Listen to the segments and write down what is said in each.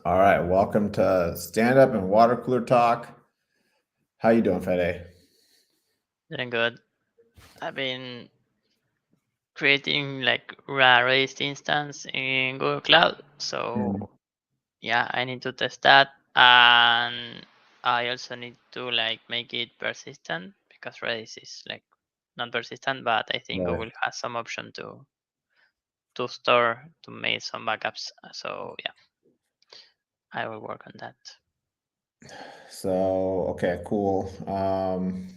All right, welcome to Stand Up and Water Cooler Talk. How you doing, Fede? Doing good. I've been creating like raised instance in Google Cloud. Mm, So yeah, I need to test that, and I also need to like make it persistent because Redis is like not persistent, but I think right. Google has some option to store to make some backups. So yeah, I will work on that. So, okay, cool. On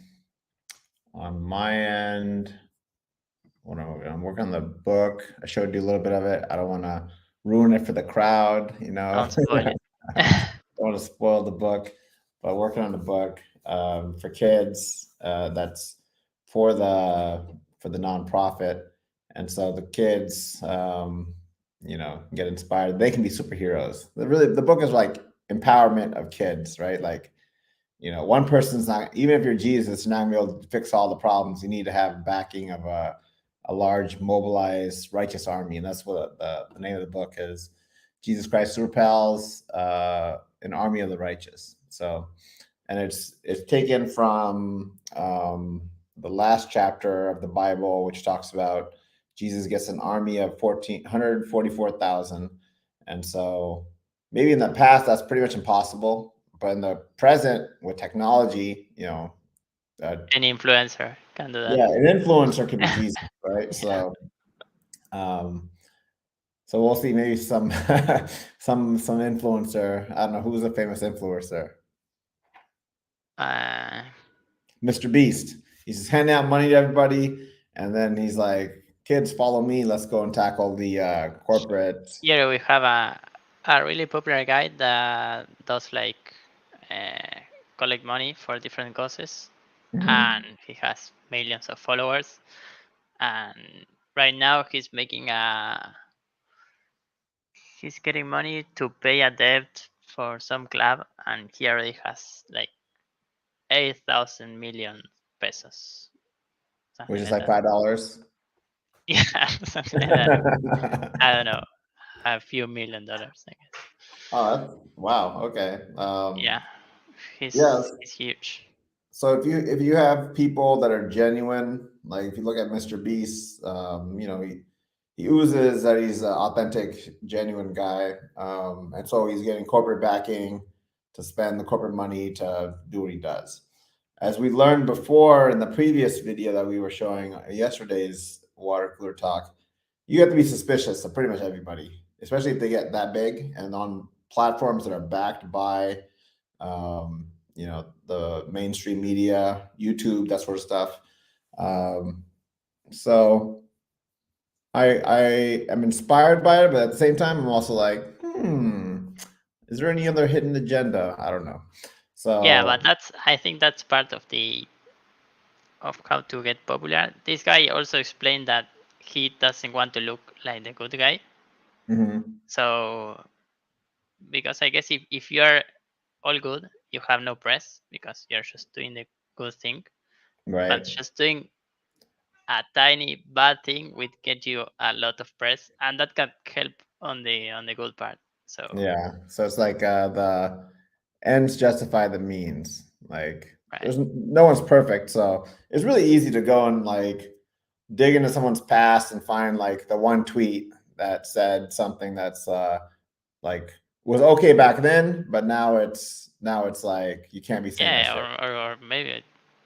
my end, I'm working on the book. I showed you a little bit of it. I don't want to ruin it for the crowd, you know. Don't spoil it. Don't want to spoil the book, but working on the book for kids. That's for the nonprofit, and so the kids, get inspired. They can be superheroes. The book is like empowerment of kids, right? Like, one person's not, even if you're Jesus, you're not gonna be able to fix all the problems. You need to have backing of a large, mobilized, righteous army, and that's what the name of the book is. Jesus Christ Superpals, an army of the righteous. So, and it's taken from the last chapter of the Bible, which talks about Jesus gets an army of 144,000, and so maybe in the past that's pretty much impossible, but in the present with technology, uh, Any influencer can do that. yeah, an influencer could be Jesus, right? Yeah. Um, so we'll see. Maybe some some influencer. I don't know who's a famous influencer. Uh, Mr. Beast. He's just handing out money to everybody, and then he's like, "Kids, follow me. Let's go and tackle the corporate." Here we have a really popular guy that does like uh, collect money for different causes, and Mhm. he has millions of followers. And right now he's getting money to pay a debt for some club, and he already has like 8,000 million pesos, Which something is like like that. $5. Yeah, something like that. I don't know, a few $1 million, I guess. Oh, wow. Okay. Yeah, Yeah. he's huge. So if you have people that are genuine, like if you look at Mr. Beast, he oozes that he's an authentic, genuine guy, and so he's getting corporate backing to spend the corporate money to do what he does. As we learned before in the previous video that we were showing yesterday's water cooler talk, you have to be suspicious of pretty much everybody, especially if they get that big and on platforms that are backed by the mainstream media, YouTube, that sort of stuff. So I am inspired by it, but at the same time, I'm also like, is there any other hidden agenda? I don't know. Yeah, but So, I think that's part of the of how to get popular. This guy also explained that he doesn't want to look like the good guy. mhm, So because I guess if you're all good, you have no press because you're just doing the good thing. But right. just doing a tiny bad thing would get you a lot of press, and that can help on the good part. So Yeah. So it's like the ends justify the means. Like right. there's no one's perfect, so it's really easy to go and like dig into someone's past and find like the one tweet that said something that's like was okay back then, but now it's like you can't be saying that Yeah, shit. or maybe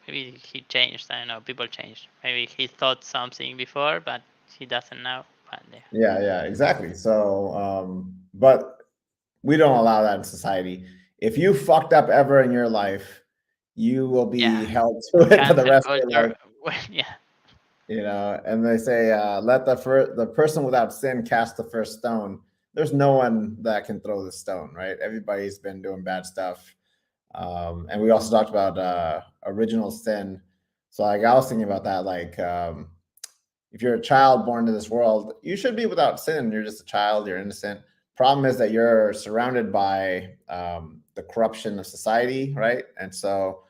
he changed. I don't know. People changed. Maybe he thought something before, but he doesn't now. But yeah, Yeah, exactly. So, but we don't allow that in society. If you fucked up ever in your life, you will be yeah, held to it for the cancel rest of your life. culture. Yeah, And they say, let the person without sin cast the first stone. There's no one that can throw the stone, right? Everybody's been doing bad stuff. And we also talked about original sin. So like I was thinking about that, like if you're a child born to this world, you should be without sin. You're just a child, you're innocent. Problem is that you're surrounded by the corruption of society, right? And so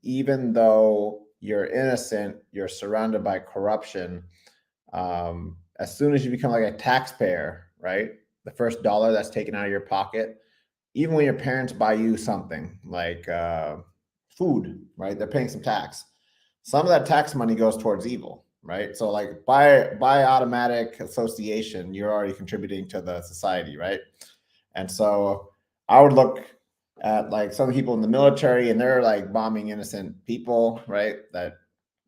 even though you're innocent, you're surrounded by corruption. As soon as you become like a taxpayer, right? the first dollar that's taken out of your pocket, even when your parents buy you something like food, right? They're paying some tax. Some of that tax money goes towards evil, right? So like by automatic association, you're already contributing to the society, right? And so I would look at like some people in the military and they're like bombing innocent people, right? That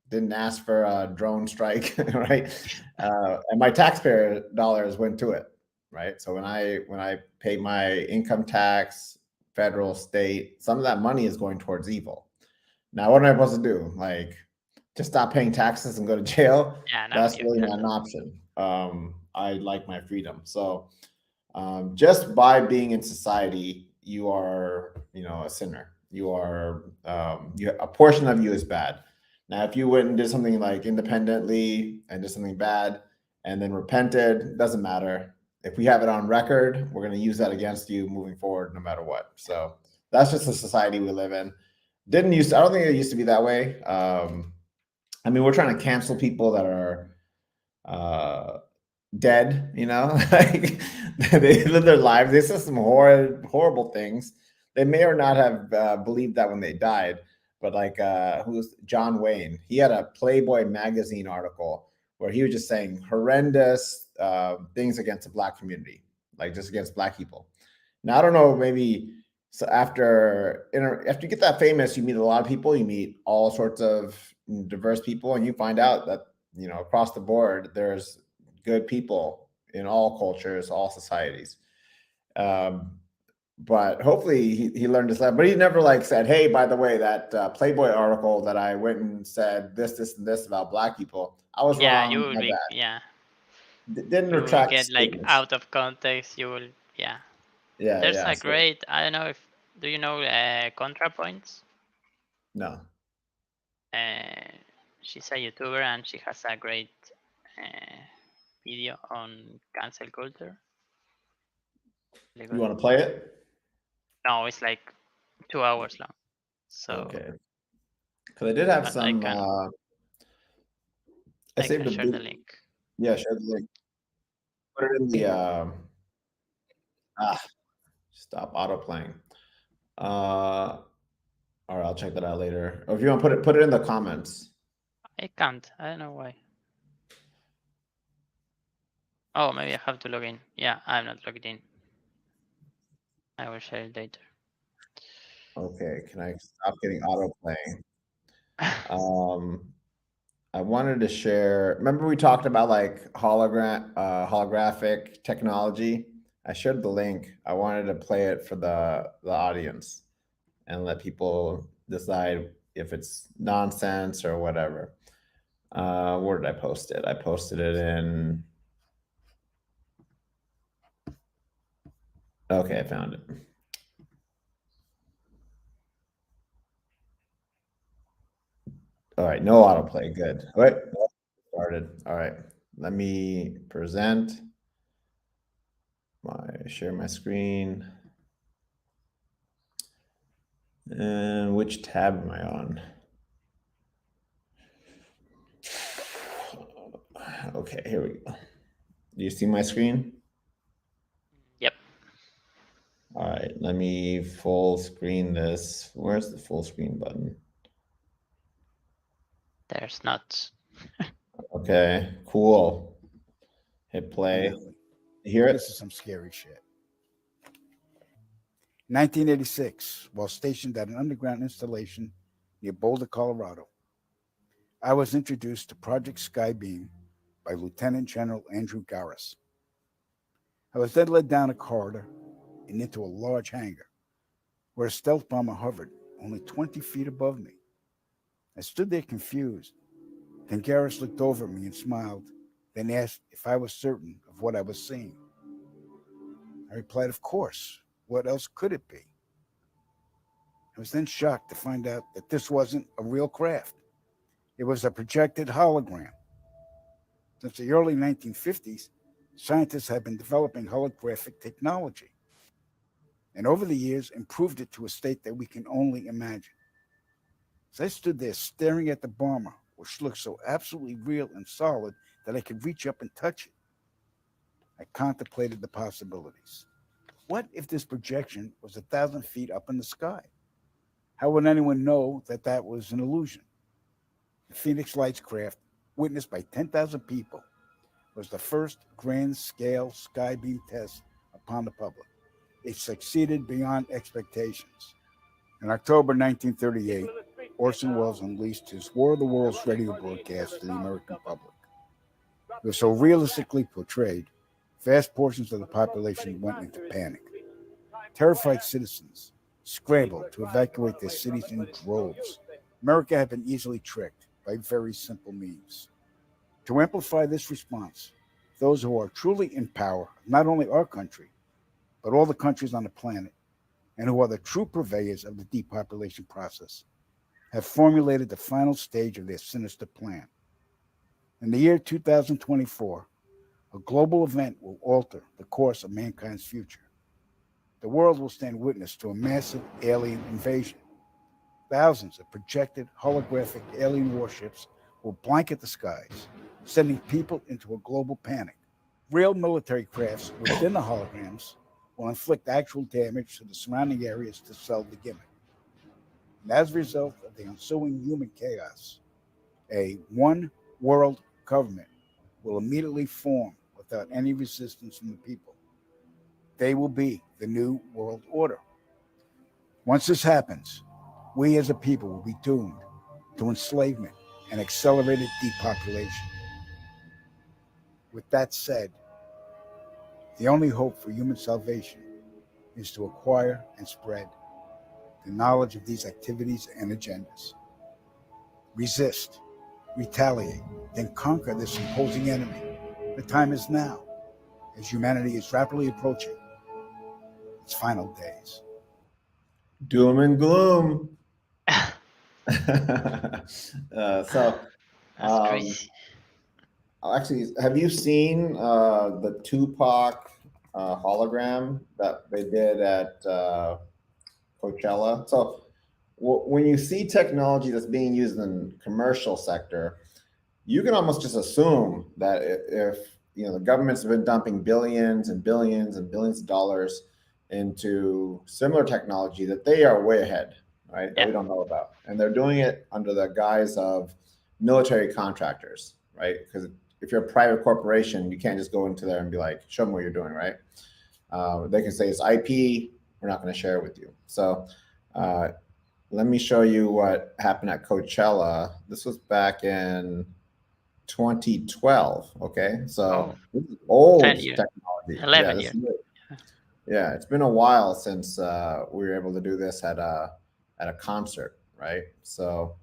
didn't ask for a drone strike, right? And my taxpayer dollars went to it, right? So when I pay my income tax, federal, state, some of that money is going towards evil. Now, what am I supposed to do? Like, just stop paying taxes and go to jail? Yeah, no, That's you really can not do. an option. I like my freedom, so just by being in society, you are, a sinner. You are, a portion of you is bad. Now, if you went and did something like independently and did something bad and then repented, doesn't matter. If we have it on record, we're going to use that against you moving forward, no matter what. So that's just the society we live in. I don't think it used to be that way. I mean, we're trying to cancel people that are, uh, dead, like they live their lives. They said some horrible things. They may or not have believed that when they died, but like who's John Wayne? He had a Playboy magazine article where he was just saying horrendous things against the black community, like just against black people. Now I don't know, maybe so after you get that famous, you meet a lot of people. You meet all sorts of diverse people, and you find out that across the board there's good people in all cultures, all societies. Um, but hopefully he learned his lesson. But he never like said, "Hey, by the way, that Playboy article that I went and said this, and this about black people, I was Yeah, you wrong. will My be. bad." Yeah, Didn't you will retract get like statements. out of context. You will. Yeah, Yeah, there's yeah. a So great. I don't know if do you know ContraPoints? no. Uh, she's a YouTuber and she has a great uh, video on cancel culture. Really You good. want to play it? No, it's like 2 hours long. So, Okay. Because I did have but some. I I saved can a share big. the link. Yeah, share the link. Put it in the. Ah, stop auto playing. All right, I'll check that out later. Or if you want, to put it in the comments. I can't. I don't know why. Oh, maybe I have to log in. Yeah, I'm not logged in. I will share it later. Okay, can I stop getting auto playing? Um, I wanted to share. Remember we talked about like holographic technology. I shared the link. I wanted to play it for the audience and let people decide if it's nonsense or whatever. Where did I post it? I posted it in. Okay, I found it. All right, no autoplay. Good. All right, started. All right, let me present share my screen. And which tab am I on? Okay, here we go. Do you see my screen? Yep, All right, let me full screen this. Where's the full screen button? there's not. Okay, cool. Hit play. Finale. You hear it? This is some scary shit. 1986, while stationed at an underground installation near Boulder, Colorado, I was introduced to Project Skybeam by Lieutenant General Andrew Garris. I was then led down a corridor and into a large hangar where a stealth bomber hovered only 20 feet above me. I stood there confused. Then Garris looked over at me and smiled, then asked if I was certain of what I was seeing. I replied, "Of course. What else could it be?" I was then shocked to find out that this wasn't a real craft. It was a projected hologram. Since the early 1950s, scientists have been developing holographic technology, and over the years improved it to a state that we can only imagine. As I stood there staring at the bomber, which looked so absolutely real and solid that I could reach up and touch it, I contemplated the possibilities. What if this projection was 1,000 feet up in the sky? How would anyone know that that was an illusion? The Phoenix Lights craft, witnessed by 10,000 people, was the first grand-scale skybeam test upon the public. It succeeded beyond expectations. In October 1938, Orson Welles unleashed his War of the Worlds radio broadcast to the American public. It was so realistically portrayed, vast portions of the population went into panic. Terrified citizens scrambled to evacuate their cities in droves. America had been easily tricked by very simple means. To amplify this response, those who are truly in power of not only our country, but all the countries on the planet, and who are the true purveyors of the depopulation process, have formulated the final stage of their sinister plan. In the year 2024, a global event will alter the course of mankind's future. The world will stand witness to a massive alien invasion. Thousands of projected holographic alien warships will blanket the skies, sending people into a global panic. Real military crafts within the holograms will inflict actual damage to the surrounding areas to sell the gimmick. And as a result of the ensuing human chaos, a one world government will immediately form without any resistance from the people. They will be the new world order. Once this happens, we as a people will be doomed to enslavement and accelerated depopulation. With that said, the only hope for human salvation is to acquire and spread the knowledge of these activities and agendas. Resist, retaliate, then conquer this imposing enemy. The time is now, as humanity is rapidly approaching its final days. Doom and gloom. So, That's crazy. actually, have you seen the Tupac hologram that they did at Coachella? So, when you see technology that's being used in the commercial sector, you can almost just assume that if the government's been dumping billions and billions and billions of dollars into similar technology, that they are way ahead, right? That we don't know about, and they're doing it under the guise of military contractors, right? Because if you're a private corporation, you can't just go into there and be like, show me what you're doing, right? They can say it's IP, we're not going to share it with you. So let me show you what happened at Coachella. This was back in 2012. Okay, so this is old 10 years. technology. 11 years. Yeah, it's been a while since we were able to do this at a concert, right? So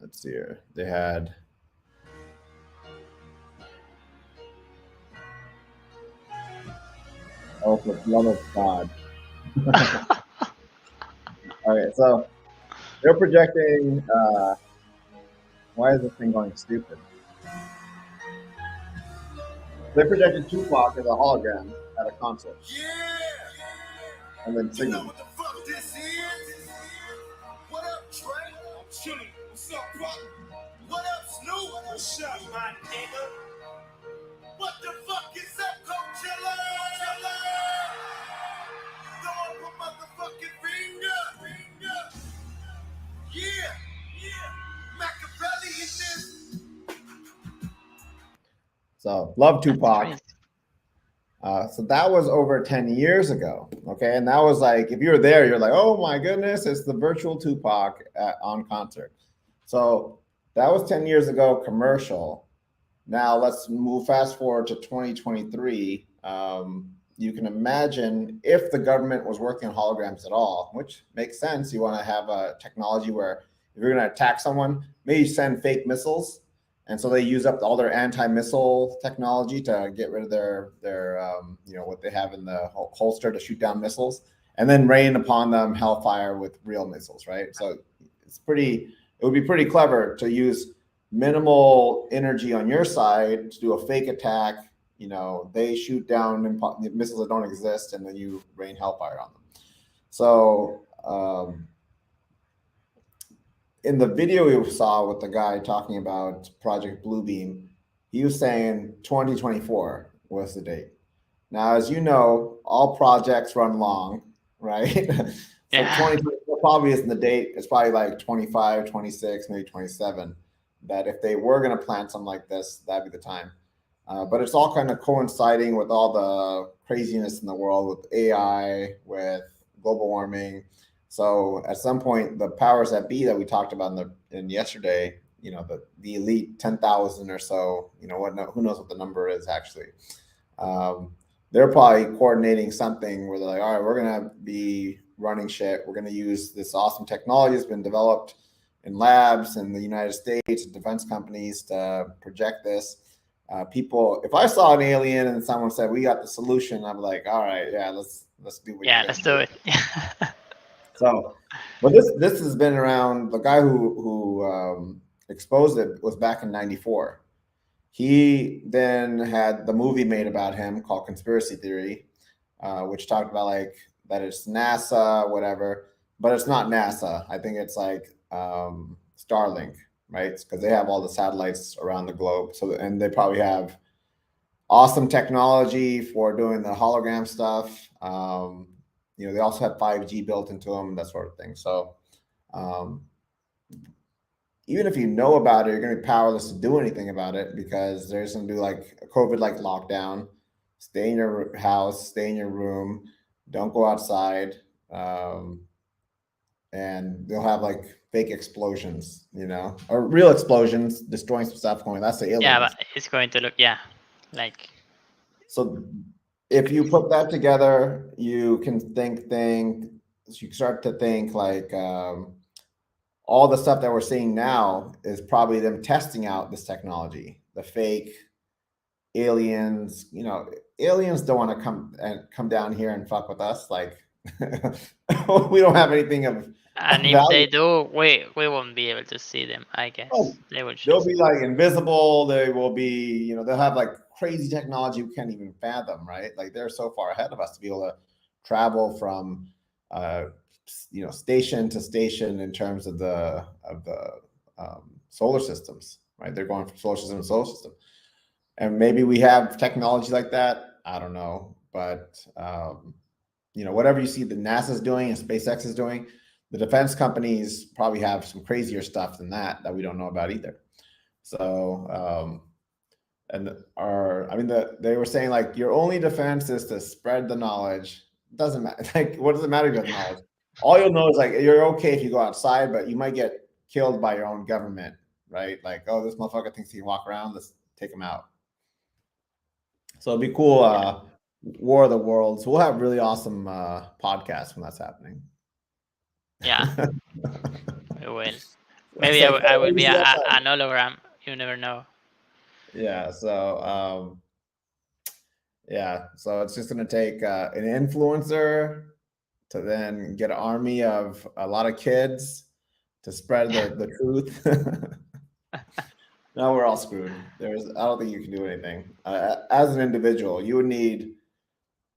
let's see here. They had for the love of God. Okay, so they're projecting. Why is this thing going stupid? They projected Tupac as a hologram at a concert. Yeah! And then You singing. know what the fuck this is? What up, Trey? I'm chilling. What's up, Buck? What up, Snoop? What's up, my nigga? What the fuck is up, Coachella? Throw up a motherfucking finger. Yeah. Machiavelli is this. So love Tupac. So that was over 10 years ago. Okay. And that was like, if you were there, you're like, oh my goodness, it's the virtual Tupac on concert. So that was 10 years ago, commercial. Now let's move fast forward to 2023. You can imagine if the government was working on holograms at all, which makes sense. You want to have a technology where if you're going to attack someone, maybe send fake missiles. And so they use up all their anti-missile technology to get rid of their what they have in the holster to shoot down missiles, and then rain upon them hellfire with real missiles, right? So it would be pretty clever to use minimal energy on your side to do a fake attack. They shoot down missiles that don't exist, and then you rain hellfire on them. So in the video we saw with the guy talking about Project Bluebeam, he was saying 2024. was the date. Now, as you know, all projects run long, right? So Yeah. 2024 probably isn't the date. It's probably like 25, 26, maybe 27. That if they were going to plan something like this, that'd be the time. But it's all kind of coinciding with all the craziness in the world with AI, with global warming. So at some point, the powers that be that we talked about in yesterday, the elite 10,000 or so, who knows what the number is actually. They're probably coordinating something where they're like, all right, we're going to be running shit. We're going to use this awesome technology that's been developed in labs in the United States, defense companies to project this. People, if I saw an alien and someone said we got the solution, I'm like, all right, yeah, let's do what. Yeah, let's do it. So, but this has been around. The guy who exposed it was back in '94. He then had the movie made about him called Conspiracy Theory, which talked about like that it's NASA, whatever, but it's not NASA. I think it's like Starlink, right? Because they have all the satellites around the globe. So, and they probably have awesome technology for doing the hologram stuff. They also have 5G built into them, that sort of thing. So, even if you know about it, you're going to be powerless to do anything about it because there's going to be like a COVID-like lockdown. Stay in your house, stay in your room, don't go outside, and they'll have like fake explosions, or real explosions, destroying some stuff. Going, that's the aliens. Yeah, but it's going to look, like. So if you put that together, you can you start to think like all the stuff that we're seeing now is probably them testing out this technology, the fake aliens. Aliens don't want to come down here and fuck with us. Like we don't have anything of. And if they do, we won't be able to see them. I guess they'll be like invisible. They will be, they'll have like crazy technology we can't even fathom, right? Like they're so far ahead of us to be able to travel from, station to station in terms of the solar systems, right? They're going from solar system to solar system, and maybe we have technology like that. I don't know, but whatever you see the NASA's doing and SpaceX is doing. The defense companies probably have some crazier stuff than that we don't know about either. So, they were saying like your only defense is to spread the knowledge. It doesn't matter. Like, what does it matter if you have knowledge? All you'll know is like you're okay if you go outside, but you might get killed by your own government, right? Like, oh, this motherfucker thinks he can walk around. Let's take him out. So it'd be cool. War of the Worlds. We'll have really awesome podcasts when that's happening. Yeah, we will. Maybe I will be an hologram. You never know. Yeah. So, so it's just going to take an influencer to then get an army of a lot of kids to spread the truth. No, we're all screwed. I don't think you can do anything. As an individual, you would need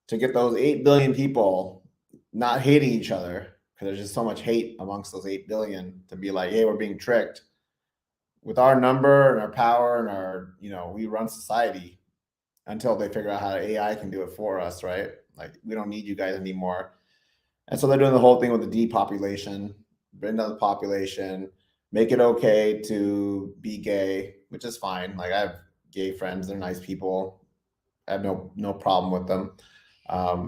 to get those 8 billion people not hating each other, because there's just so much hate amongst those 8 billion, to be like, hey, we're being tricked. With our number and our power and our, we run society until they figure out how AI can do it for us, right? Like, we don't need you guys anymore. And so they're doing the whole thing with the depopulation, bring down the population, make it okay to be gay, which is fine. Like, I have gay friends, they're nice people. I have no problem with them.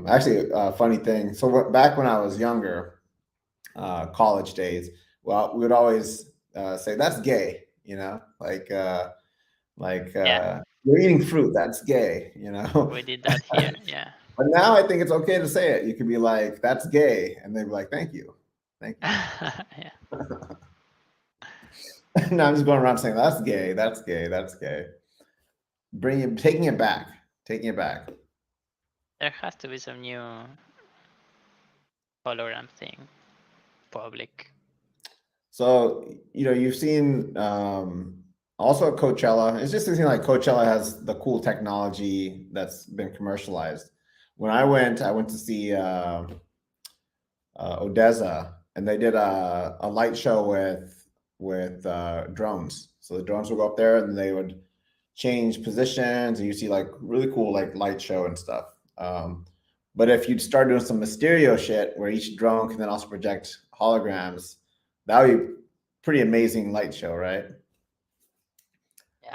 Actually, a funny thing. So back when I was younger, college days, well, we would always say that's gay, you're eating fruit, that's gay, We did that here, yeah. But now I think it's okay to say it. You can be like, that's gay, and they'd be like, thank you. Yeah. No, I'm just going around saying that's gay, that's gay, that's gay. Taking it back. There has to be some new hologram thing, public. So, you've seen also at Coachella, it's just seeing like Coachella has the cool technology that's been commercialized. When I went to see Odessa, and they did a light show with drones. So the drones would go up there and they would change positions, and you see like really cool like light show and stuff. But if you start doing some Mysterio shit where each drone can then also project holograms, that would be pretty amazing light show, right? Yeah.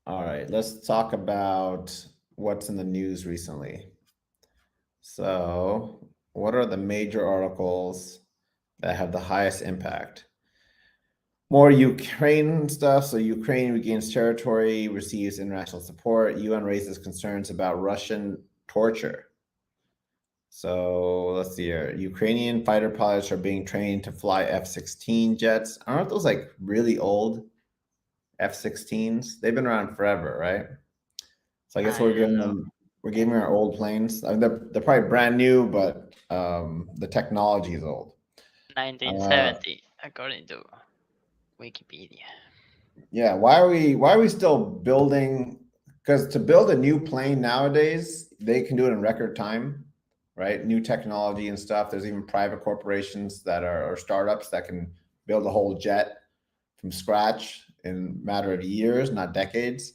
All right, let's talk about what's in the news recently. So, what are the major articles that have the highest impact? More Ukraine stuff. So, Ukraine regains territory, receives international support. UN raises concerns about Russian torture. So, let's see here. Ukrainian fighter pilots are being trained to fly F-16 jets. Aren't those like really old F-16s? They've been around forever, right? So I guess I we're don't giving know. them, we're giving our old planes. I mean, they're probably brand new, but the technology is old. 1970, according to Wikipedia. Yeah, why are we still building? Because to build a new plane nowadays, they can do it in record time, right? New technology and stuff. There's even private corporations that are or startups that can build a whole jet from scratch in a matter of years, not decades.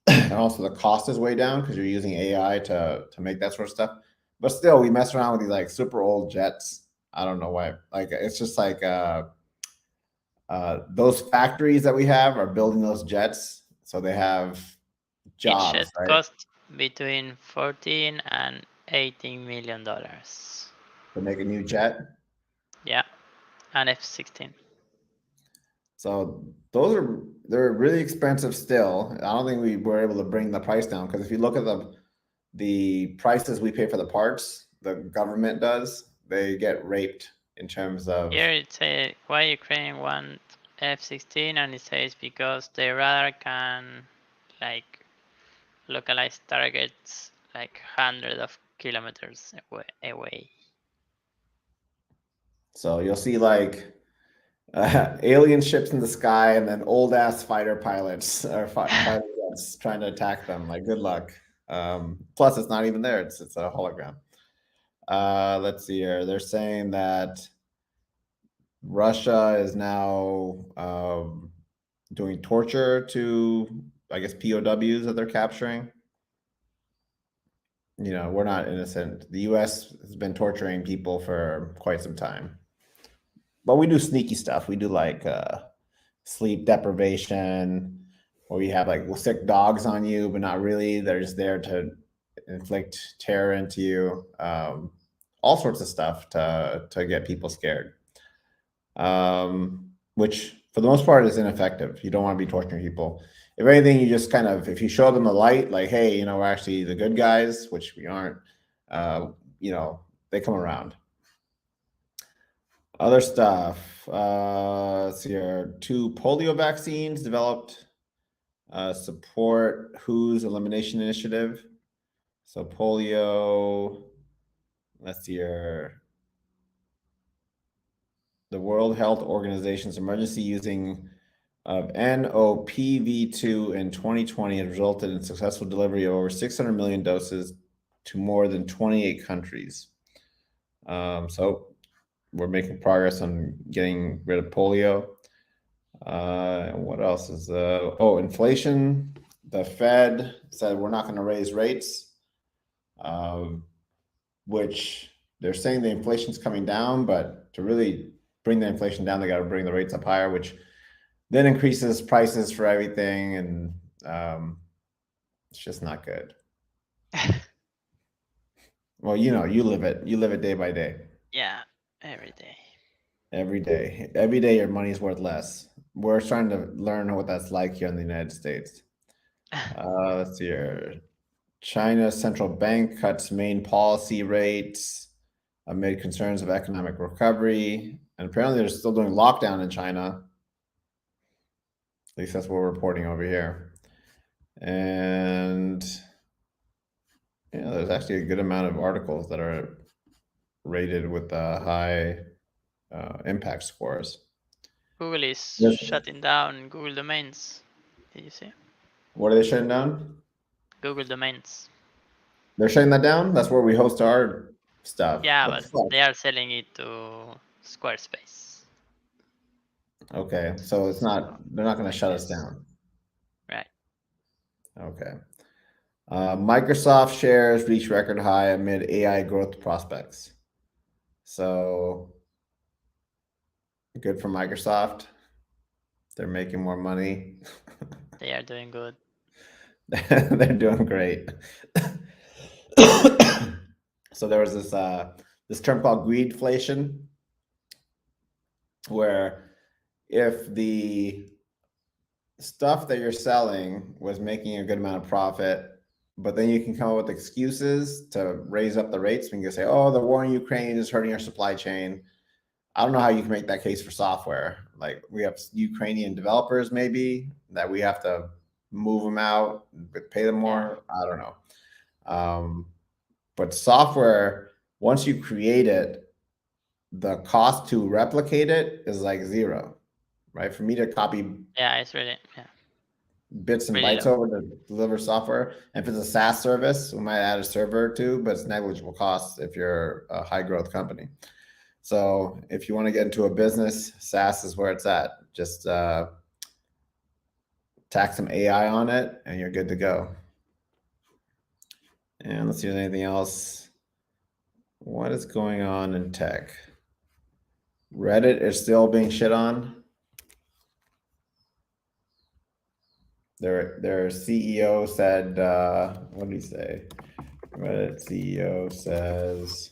And also the cost is way down because you're using AI to make that sort of stuff. But still, we mess around with these like super old jets. I don't know why. Like it's just like those factories that we have are building those jets, so they have It jobs, should right? cost between 14 and 18 million dollars. To make a new jet. Yeah, and F-16. So they're really expensive still. I don't think we were able to bring the price down because if you look at the prices we pay for the parts, the government does, they get raped in terms of Here it says why Ukraine want F-16, and it says because the radar can like localize targets like hundreds of kilometers away. so you'll see like alien ships in the sky and then old ass fighter pilots or fighter jets trying to attack them. Like good luck. Plus it's not even there. It's a hologram. Let's see here. They're saying that Russia is now doing torture to, I guess, POWs that they're capturing. You know, we're not innocent. The US has been torturing people for quite some time. But we do sneaky stuff. We do like sleep deprivation, or you have like sick dogs on you, but not really. They're just there to inflict terror into you. All sorts of stuff to get people scared. Which for the most part is ineffective. You don't want to be torturing people. If anything, you just kind of, if you show them the light, like, hey, you know, we're actually the good guys, which we aren't, you know, they come around. Other stuff. Let's see here. 2 polio vaccines developed support WHO's elimination initiative. So polio, let's see here. The World Health Organization's emergency using of NOPV2 in 2020 has resulted in successful delivery of over 600 million doses to more than 28 countries. So we're making progress on getting rid of polio. And what else is inflation? The Fed said we're not going to raise rates, which they're saying the inflation's coming down, but to really bring the inflation down, they got to bring the rates up higher, which then increases prices for everything, and it's just not good. Well, you know, you live it day by day. Yeah, every day. Every day your money's worth less. We're trying to learn what that's like here in the United States. Let's see here. China's central bank cuts main policy rates amid concerns of economic recovery, and apparently they're still doing lockdown in China. At least that's what we're reporting over here. And yeah, there's actually a good amount of articles that are rated with high impact scores. Google is Yes. shutting down Google domains. Did you see? What are they shutting down? Google domains. They're shutting that down? That's where we host our stuff. Yeah, What the but fuck? they are selling it to Squarespace. Okay, so it's not, they're not going to shut us Yes. down. Right. Okay. Microsoft shares reach record high amid AI growth prospects. So good for Microsoft. They're making more money. They are doing good. They're doing great. So there was this term called greedflation, where if the stuff that you're selling was making a good amount of profit, but then you can come up with excuses to raise up the rates. We can say, "Oh, the war in Ukraine is hurting our supply chain." I don't know how you can make that case for software. Like we have Ukrainian developers, maybe that we have to move them out, pay them more. I don't know. But software, once you create it, the cost to replicate it is like zero, right? For me to copy Yeah, it's really bits and really bytes low. over to deliver software. And if it's a SaaS service, we might add a server or two, but it's negligible costs if you're a high growth company. So if you want to get into a business, SaaS is where it's at. Just tack some AI on it and you're good to go. And let's see if there's anything else. What is going on in tech? Reddit is still being shit on. Their CEO said, what did he say? Reddit CEO says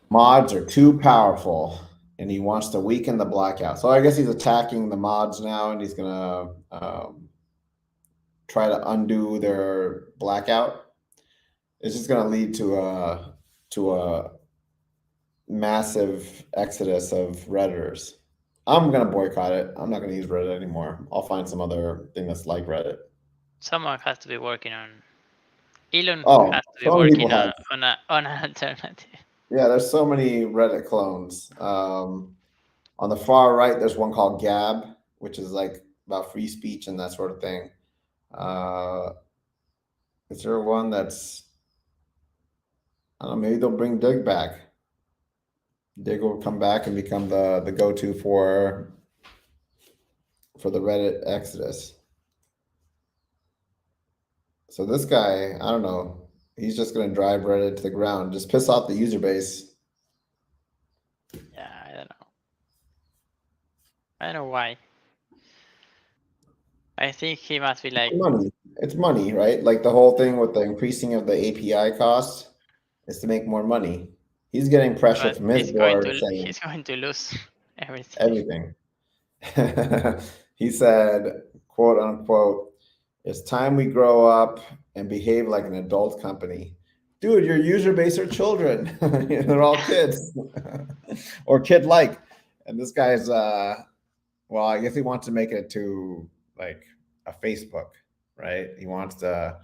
mods are too powerful and he wants to weaken the blackout. So I guess he's attacking the mods now and he's gonna try to undo their blackout. It's just gonna lead to a massive exodus of Redditors. I'm gonna boycott it. I'm not gonna use Reddit anymore. I'll find some other thing that's like Reddit. Someone has to be working on. Elon Oh, has to be so many working people have. on an alternative. Yeah, there's so many Reddit clones. On the far right, there's one called Gab, which is like about free speech and that sort of thing. Is there one that's, I don't know, maybe they'll bring Dig back. Dig will come back and become the go-to for the Reddit exodus. So this guy, I don't know, he's just gonna drive Reddit to the ground, just piss off the user base. Yeah, I don't know. I don't know why. I think he must be like, Money. It's money, right? Like the whole thing with the increasing of the API costs is to make more money. He's getting pressure but from his board saying he's going to lose everything. everything. He said, quote unquote, "It's time we grow up and behave like an adult company." Dude, your user base are children. They're all kids or kid-like. And this guy's well, I guess he wants to make it to like a Facebook, right? He wants to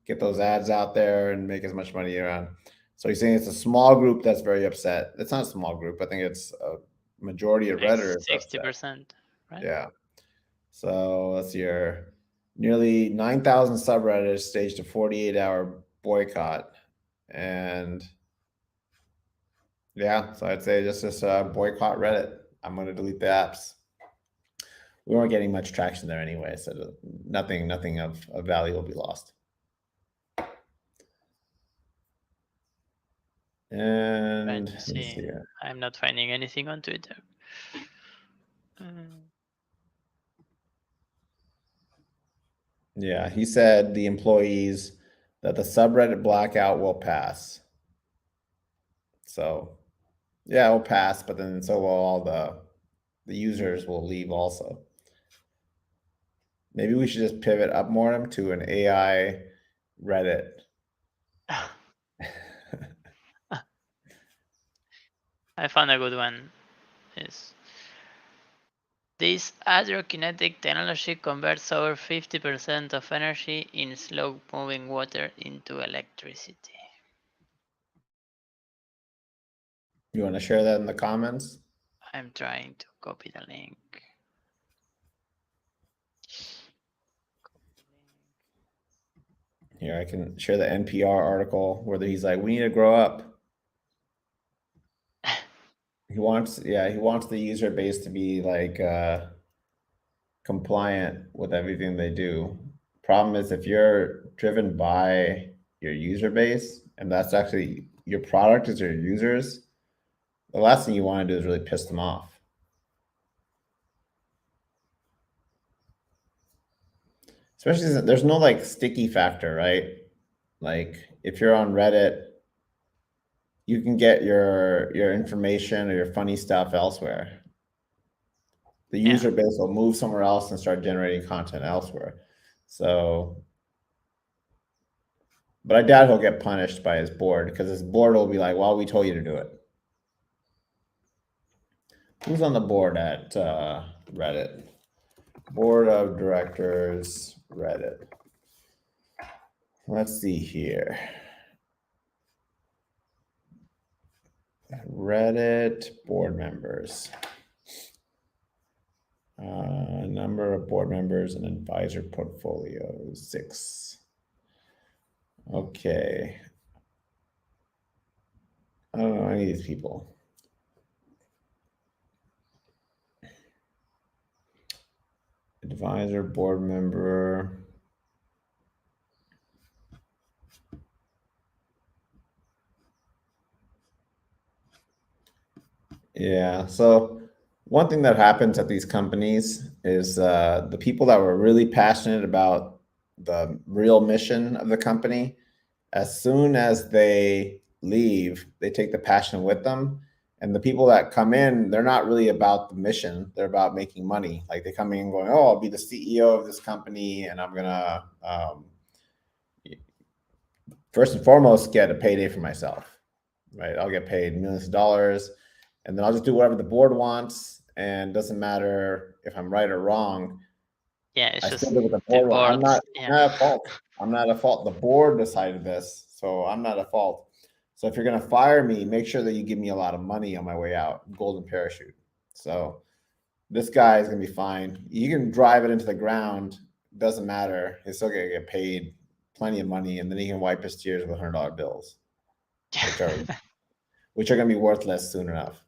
get those ads out there and make as much money around. So he's saying it's a small group that's very upset. It's not a small group. I think it's a majority of Like Redditors are upset. 60%, right? Yeah. So let's see here. Nearly 9,000 subredditors staged a 48-hour boycott. And yeah, so I'd say just boycott Reddit. I'm going to delete the apps. We weren't getting much traction there anyway, so nothing of value will be lost. And Trying to let's see see. here. I'm not finding anything on Twitter. Yeah, he said the employees that the subreddit blackout will pass. So yeah, it'll pass, but then so will all the users will leave also. Maybe we should just pivot UpMortem to an AI Reddit. I found a good one. Is this hydrokinetic technology converts over 50% of energy in slow-moving water into electricity. You want to share that in the comments? I'm trying to copy the link. Here, I can share the NPR article where he's like, "We need to grow up." He wants the user base to be like compliant with everything they do, Problem is, if you're driven by your user base, and that's actually your product is your users, the last thing you want to do is really piss them off. Especially since there's no like sticky factor, right? Like if you're on Reddit, you can get your information or your funny stuff elsewhere. The Yeah. user base will move somewhere else and start generating content elsewhere. So, but I doubt he'll get punished by his board, because his board will be like, well, we told you to do it. Who's on the board at Reddit? Board of Directors, Reddit. Let's see here. Reddit board members. Number of board members and advisor portfolio, 6. Okay. I don't know any of these people. Advisor, board member. Yeah, so one thing that happens at these companies is the people that were really passionate about the real mission of the company, as soon as they leave, they take the passion with them. And the people that come in, they're not really about the mission. They're about making money. Like they come in going, oh, I'll be the CEO of this company, and I'm gonna first and foremost get a payday for myself, right? I'll get paid millions of dollars, and then I'll just do whatever the board wants, and doesn't matter if I'm right or wrong. Yeah, it's I just still do what the the board wants. I'm boards. not at fault. I'm not at fault. The board decided this, so I'm not at fault. So if you're gonna fire me, make sure that you give me a lot of money on my way out, golden parachute. So this guy is gonna be fine. You can drive it into the ground, doesn't matter. He's still gonna get paid plenty of money, and then he can wipe his tears with $100 bills, which are gonna be worthless soon enough.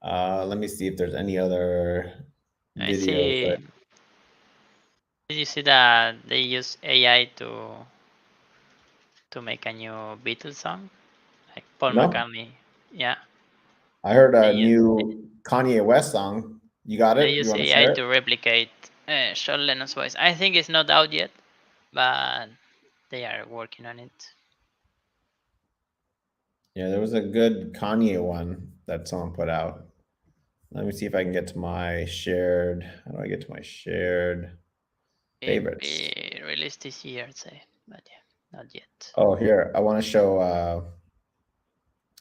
Let me see if there's any other I videos. see. Did you see that they use AI to make a new Beatles song, like Paul No. McCartney? Yeah, I heard a They use- new Kanye West song. You got they it? You use want to AI share it? to replicate Sean Lennon's voice. I think it's not out yet, but they are working on it. Yeah, there was a good Kanye one that someone put out. Let me see if I can get to my shared. How do I get to my shared favorites? It'll be released this year, I'd say, but yeah, not yet. Oh, here, I want to show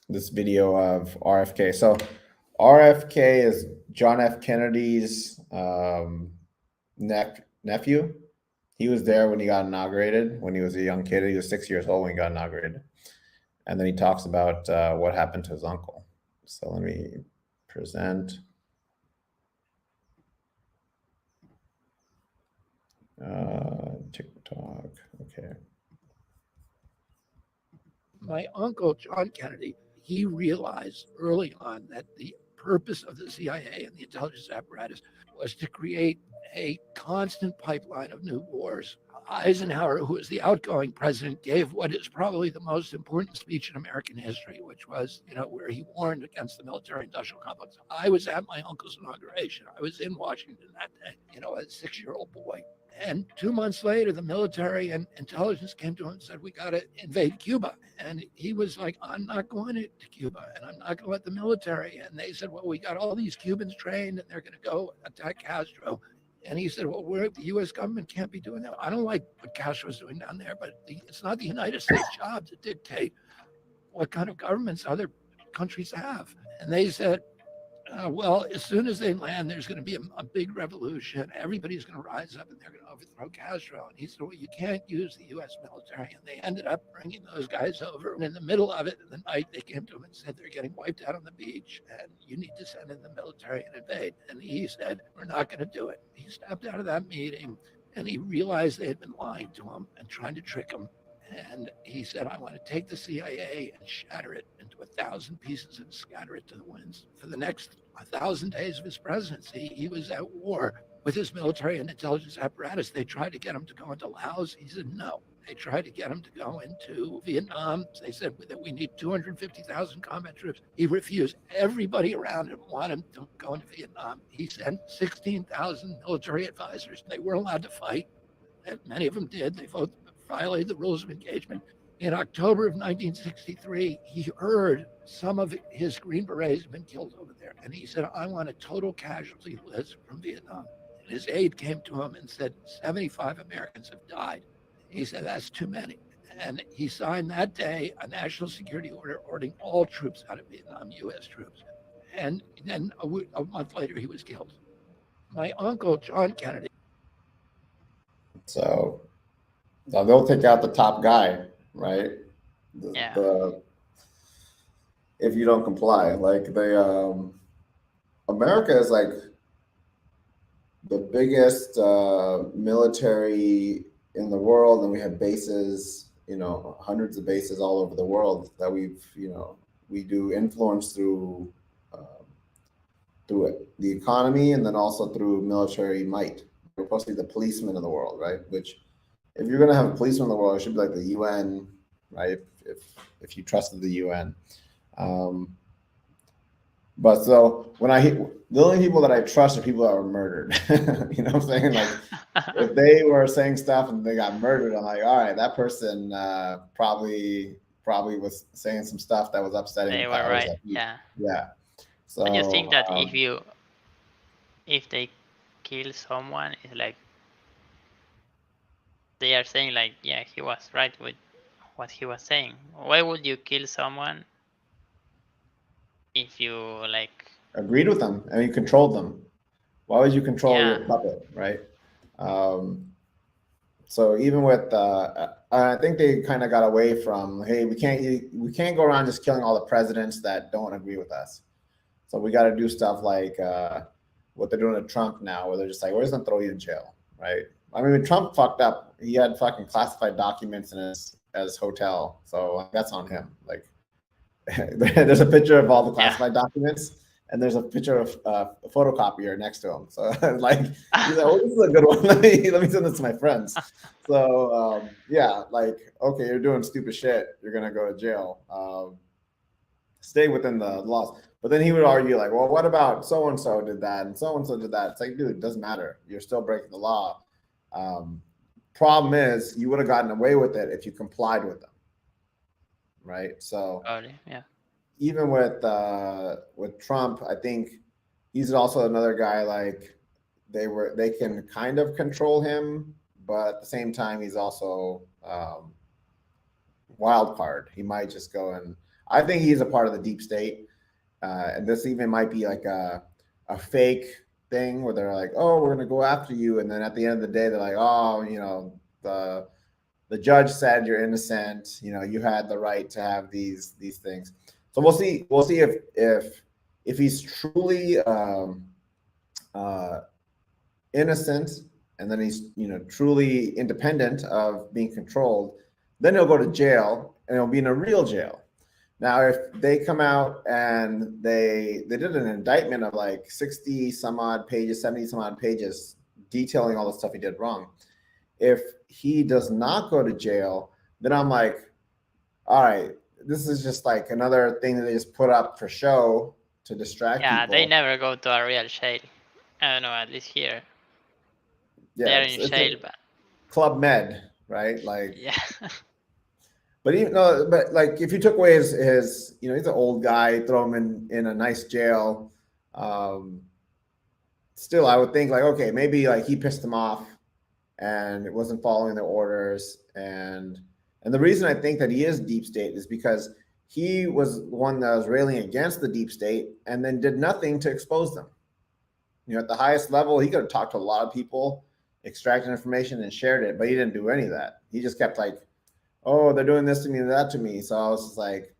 this video of RFK. So RFK is John F. Kennedy's nephew. He was there when he got inaugurated, when he was a young kid. He was 6 years old when he got inaugurated. And then he talks about what happened to his uncle. So let me present. TikTok, okay. My uncle, John Kennedy, he realized early on that the purpose of the CIA and the intelligence apparatus was to create a constant pipeline of new wars. Eisenhower, who was the outgoing president, gave what is probably the most important speech in American history, which was, where he warned against the military-industrial complex. I was at my uncle's inauguration. I was in Washington that day, a 6-year-old boy. And 2 months later, the military and intelligence came to him and said, we got to invade Cuba. And he was like, I'm not going to Cuba, and I'm not going to let the military. And they said, well, we got all these Cubans trained, and they're going to go attack Castro. And he said, well, the U.S. government can't be doing that. I don't like what Castro's doing down there, but it's not the United States job to dictate what kind of governments other countries have. And they said, well, as soon as they land, there's going to be a big revolution. Everybody's going to rise up and they're going to overthrow Castro. And he said, well, you can't use the U.S. military. And they ended up bringing those guys over. And in the middle of it, in the night, they came to him and said, they're getting wiped out on the beach and you need to send in the military and invade. And he said, we're not going to do it. He stepped out of that meeting and he realized they had been lying to him and trying to trick him. And he said, I want to take the CIA and shatter it into 1,000 pieces and scatter it to the winds. For the next 1,000 days of his presidency, he was at war with his military and intelligence apparatus. They tried to get him to go into Laos. He said no. They tried to get him to go into Vietnam. They said that we need 250,000 combat troops. He refused. Everybody around him wanted him to go into Vietnam. He sent 16,000 military advisors. They weren't allowed to fight. And many of them did. They violated the rules of engagement. In October of 1963, he heard some of his Green Berets had been killed over there. And he said, I want a total casualty list from Vietnam. And his aide came to him and said, 75 Americans have died. He said, that's too many. And he signed that day a national security order ordering all troops out of Vietnam, U.S. troops. And then a month later, he was killed. My uncle, John Kennedy. So they'll take out the top guy, right? Yeah. If you don't comply, like America is like the biggest military in the world, and we have bases, hundreds of bases all over the world that we do influence through the economy, and then also through military might. We're supposed to be the policemen of the world, right? Which, if you're going to have a policeman in the world, it should be like the UN, right? If you trusted the UN. But so the only people that I trust are people that were murdered. You know what I'm saying? Like, if they were saying stuff and they got murdered, I'm like, all right, that person probably was saying some stuff that was upsetting. They were right. Yeah. Yeah. So And you think that if they kill someone, it's like they are saying like, yeah, he was right with what he was saying. Why would you kill someone if you like agreed with them and you controlled them? Why would you control Yeah. your puppet, right? So even with I think they kind of got away from, hey, we can't go around just killing all the presidents that don't agree with us. So we got to do stuff like what they're doing to Trump now, where they're just like, we're just gonna throw you in jail, right? I mean, when Trump fucked up, he had fucking classified documents in his hotel, so that's on him. Like, there's a picture of all the classified documents, and there's a picture of a photocopier next to him. So like, he's like, oh, this is a good one. let me send this to my friends. So yeah, like, okay, you're doing stupid shit, you're gonna go to jail. Stay within the laws. But then he would argue like, well, what about so-and-so did that and so-and-so did that? It's like, dude, it doesn't matter. You're still breaking the law. Problem is, you would have gotten away with it if you complied with them, right? So yeah. Even with Trump, I think he's also another guy, like they can kind of control him, but at the same time, he's also wild card. He might just go and I think he's a part of the deep state. And this even might be like a fake thing where they're like, oh, we're going to go after you. And then at the end of the day, they're like, oh, the judge said you're innocent. You had the right to have these things. So we'll see. We'll see if he's truly innocent, and then he's truly independent of being controlled. Then he'll go to jail, and he'll be in a real jail. Now, if they come out and they did an indictment of like 60 some odd pages, 70 some odd pages, detailing all the stuff he did wrong. If he does not go to jail, then I'm like, all right, this is just like another thing that they just put up for show to distract people. Yeah, they never go to a real jail. I don't know, at least here. Yeah, they're in jail, but Club Med, right? Like, yeah. But like if you took away his he's an old guy, throw him in a nice jail. Still, I would think like, okay, maybe like he pissed him off, and it wasn't following the orders. And the reason I think that he is deep state is because he was one that was railing against the deep state, and then did nothing to expose them. At the highest level, he could have talked to a lot of people, extracted information, and shared it, but he didn't do any of that. He just kept like, oh, they're doing this to me, that to me. So I was just like,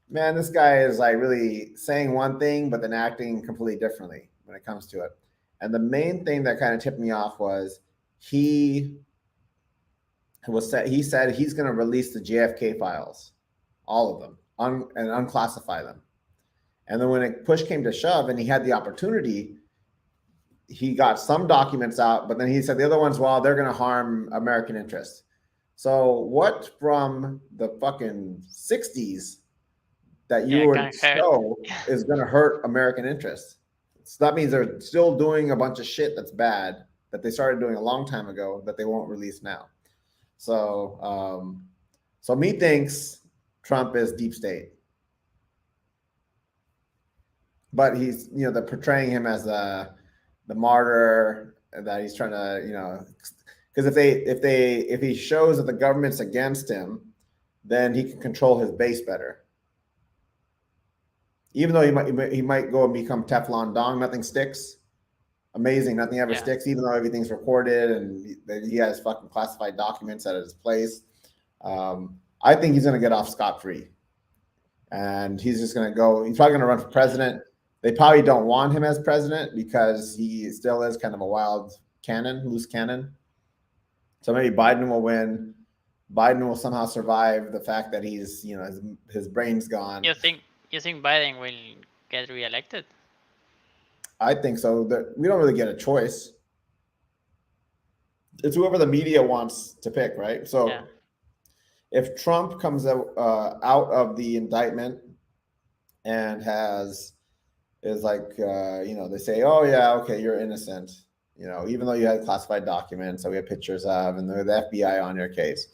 man, this guy is like really saying one thing, but then acting completely differently when it comes to it. And the main thing that kind of tipped me off was he said he's going to release the JFK files, all of them, and unclassify them. And then when push came to shove and he had the opportunity, he got some documents out, but then he said the other ones, well, they're going to harm American interests. So what from the fucking 60s that you would show is going to hurt American interests? So that means they're still doing a bunch of shit that's bad that they started doing a long time ago that they won't release now. So, so methinks Trump is deep state, but he's, you know, they're portraying him as the martyr that he's trying to, you know, because if he shows that the government's against him, then he can control his base better. Even though he might go and become Teflon Don, nothing sticks. Amazing, nothing ever sticks, even though everything's recorded and he has fucking classified documents at his place. I think he's going to get off scot-free. And he's just going to go, he's probably going to run for president. They probably don't want him as president because he still is kind of a wild cannon, loose cannon. So maybe Biden will win. Biden will somehow survive the fact that he's, you know, his brain's gone. You think Biden will get reelected? I think so. We don't really get a choice. It's whoever the media wants to pick, right? So if Trump comes out of the indictment and is like, you know, they say, oh yeah, okay, you're innocent, you know, even though you had classified documents that we have pictures of, and the FBI on your case.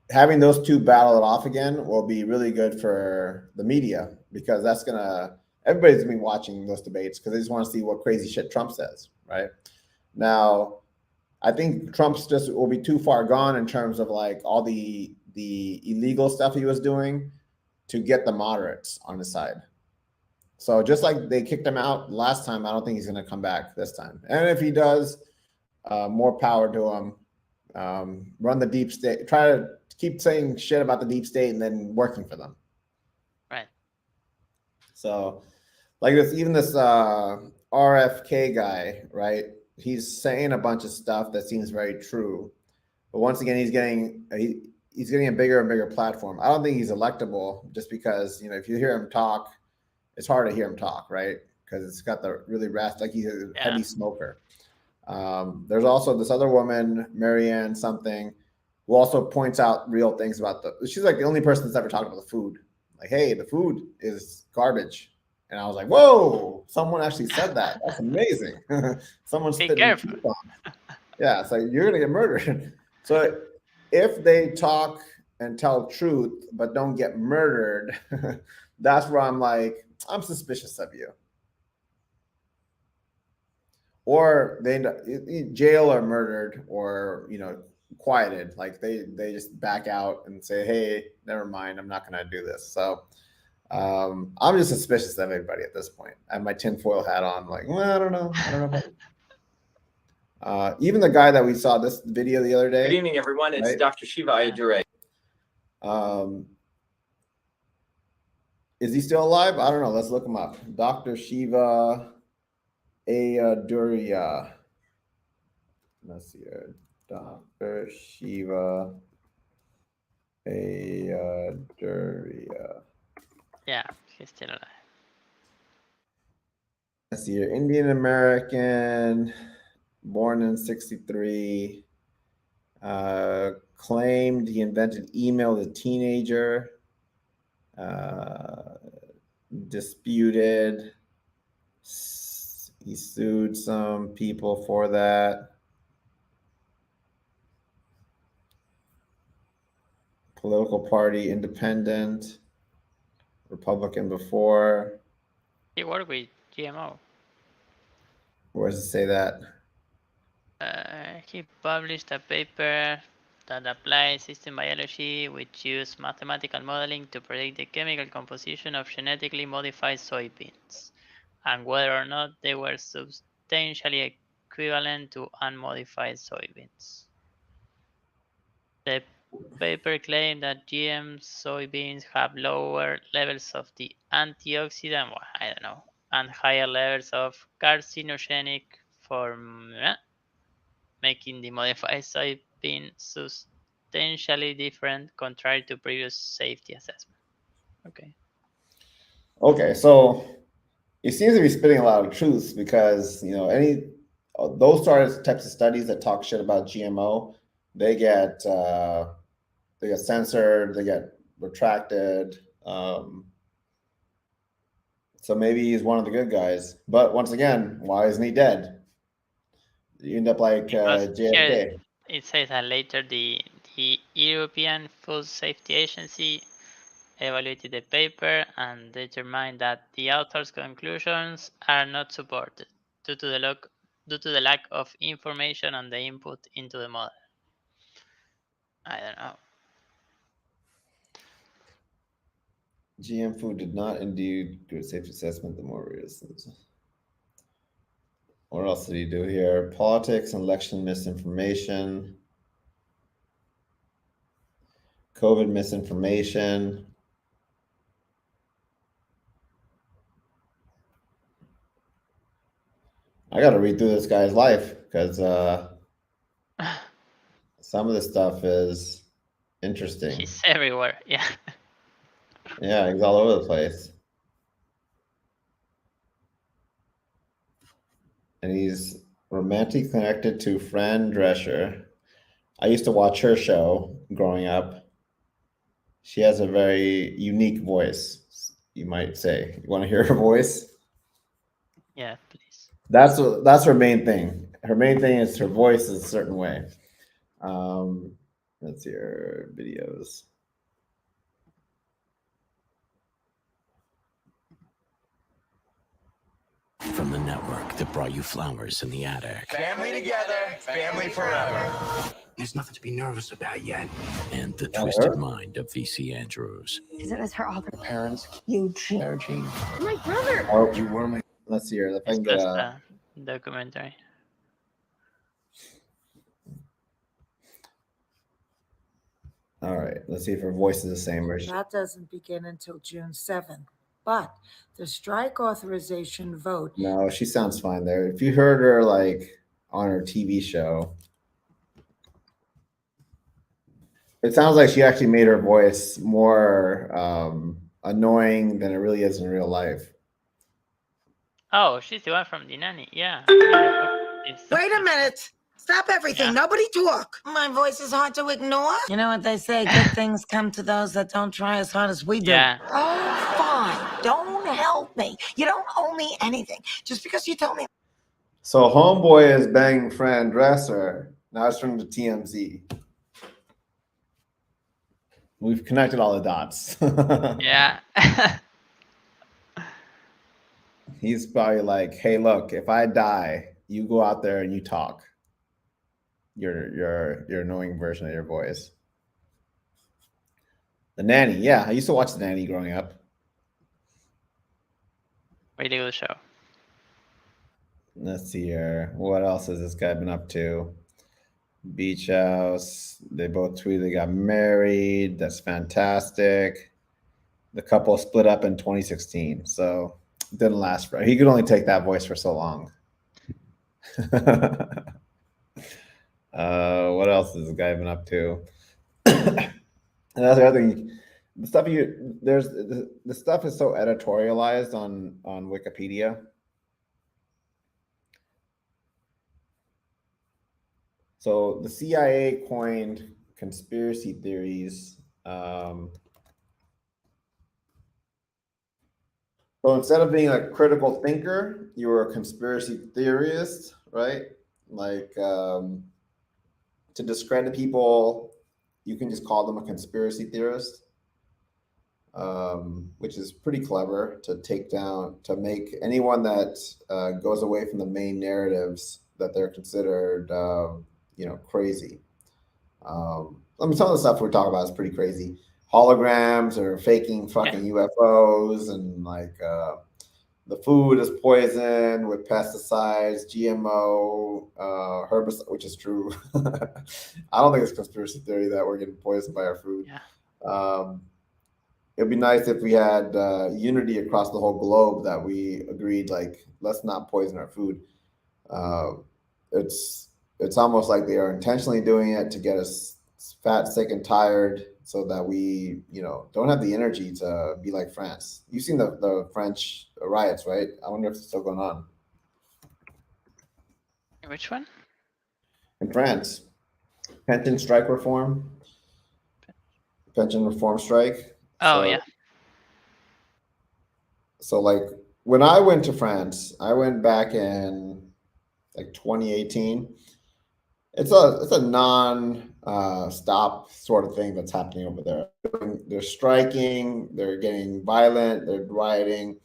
Having those two battle it off again will be really good for the media, because everybody's been watching those debates because they just want to see what crazy shit Trump says, right? Now, I think Trump's just will be too far gone in terms of like all the illegal stuff he was doing to get the moderates on his side. So just like they kicked him out last time, I don't think he's going to come back this time. And if he does, more power to him. Run the deep state, try to keep saying shit about the deep state and then working for them. Right. So like this RFK guy, right? He's saying a bunch of stuff that seems very true. But once again, he's getting a bigger and bigger platform. I don't think he's electable just because, you know, if you hear him talk, it's hard to hear him talk, right? Because it's got the really like he's a heavy smoker. There's also this other woman, Marianne something, who also points out real things about she's like the only person that's ever talked about the food. Like, hey, the food is garbage. And I was like, whoa, someone actually said that. That's amazing. Someone's spitting truth on. Yeah, it's like, you're going to get murdered. So if they talk and tell truth, but don't get murdered, that's where I'm like, I'm suspicious of you. Or they end up jail or murdered or, you know, quieted. Like they just back out and say, hey, never mind, I'm not going to do this. So I'm just suspicious of everybody at this point. I have my tinfoil hat on, like, well, I don't know. Even the guy that we saw this video the other day. Good evening, everyone. It's right? Dr. Shiva Ayyadurai. Is he still alive? I don't know. Let's look him up. Dr. Shiva Ayyadurai. Let's see here. Dr. Shiva Ayyadurai. Yeah, he's still alive. Let's see here. Indian American, born in 1963. Claimed he invented email as a teenager. Disputed. He sued some people for that. Political party, independent. Republican before. He worked with GMO. Where does it say that? He published a paper that applied system biology, which used mathematical modeling to predict the chemical composition of genetically modified soybeans and whether or not they were substantially equivalent to unmodified soybeans. The paper claimed that GM soybeans have lower levels of the antioxidant, well, I don't know, and higher levels of carcinogenic form, making the modified soybean substantially different, contrary to previous safety assessment. Okay. Okay, so he seems to be spitting a lot of truths because those types of studies that talk shit about GMO, they get censored, they get retracted. So maybe he's one of the good guys. But once again, why isn't he dead? You end up like Because here JFK. it says that later the European Food Safety Agency evaluated the paper and determined that the author's conclusions are not supported due to the lack of information on the input into the model. I don't know. GM food did not indeed good safety assessment. The more reasons. What else did he do here? Politics and election misinformation. COVID misinformation. I got to read through this guy's life because some of this stuff is interesting. He's everywhere. Yeah. Yeah, he's all over the place. And he's romantically connected to Fran Drescher. I used to watch her show growing up. She has a very unique voice, you might say. You want to hear her voice? Yeah, please. That's her main thing. Her main thing is her voice is a certain way. Let's see her videos. From the network that brought you flowers in the attic. Family together, family forever. There's nothing to be nervous about yet. And the That twisted her? mind of VC Andrews. Is it with her other Parents, Eugene? Eugene. My brother. Oh, You were my. let's see her. If I It's can get just a. a documentary. All right, let's see if her voice is the same. Or That doesn't begin until June 7th. But the strike authorization vote. No, she sounds fine there. If you heard her like on her TV show, it sounds like she actually made her voice more annoying than it really is in real life. Oh, she's the one from the nanny. Yeah. Wait a minute. Stop everything. Yeah. Nobody talk. My voice is hard to ignore. You know what they say? Good things come to those that don't try as hard as we do. Yeah. Oh, fine. Don't help me. You don't owe me anything. Just because you told me. So homeboy is banging Fran Dresser. Now it's from the TMZ. We've connected all the dots. Yeah. He's probably like, hey, look, if I die, you go out there and you talk. Your annoying version of your voice. The Nanny. Yeah, I used to watch The Nanny growing up. Really good show. Let's see here. What else has this guy been up to? Beach House. They both tweeted they got married. That's fantastic. The couple split up in 2016, so it didn't last for. He could only take that voice for so long. What else has this guy been up to? And that's the other thing. The stuff the stuff is so editorialized on Wikipedia. So the CIA coined conspiracy theories. So instead of being a critical thinker, you were a conspiracy theorist, right? Like to discredit people, you can just call them a conspiracy theorist, which is pretty clever to make anyone that goes away from the main narratives that they're considered, crazy. I mean, some of the stuff we're talking about is pretty crazy. Holograms or faking fucking UFOs, and like the food is poisoned with pesticides, GMO, herbicide, which is true. I don't think it's conspiracy theory that we're getting poisoned by our food. Yeah. It'd be nice if we had unity across the whole globe that we agreed, like, let's not poison our food. It's almost like they are intentionally doing it to get us fat, sick, and tired, so that we, don't have the energy to be like France. You've seen the French riots, right? I wonder if it's still going on Which one? in France. Pension strike reform, pension reform strike. Oh, So, yeah. So like when I went to France, I went back in like 2018. It's a non stop sort of thing that's happening over there. They're striking, they're getting violent, they're rioting.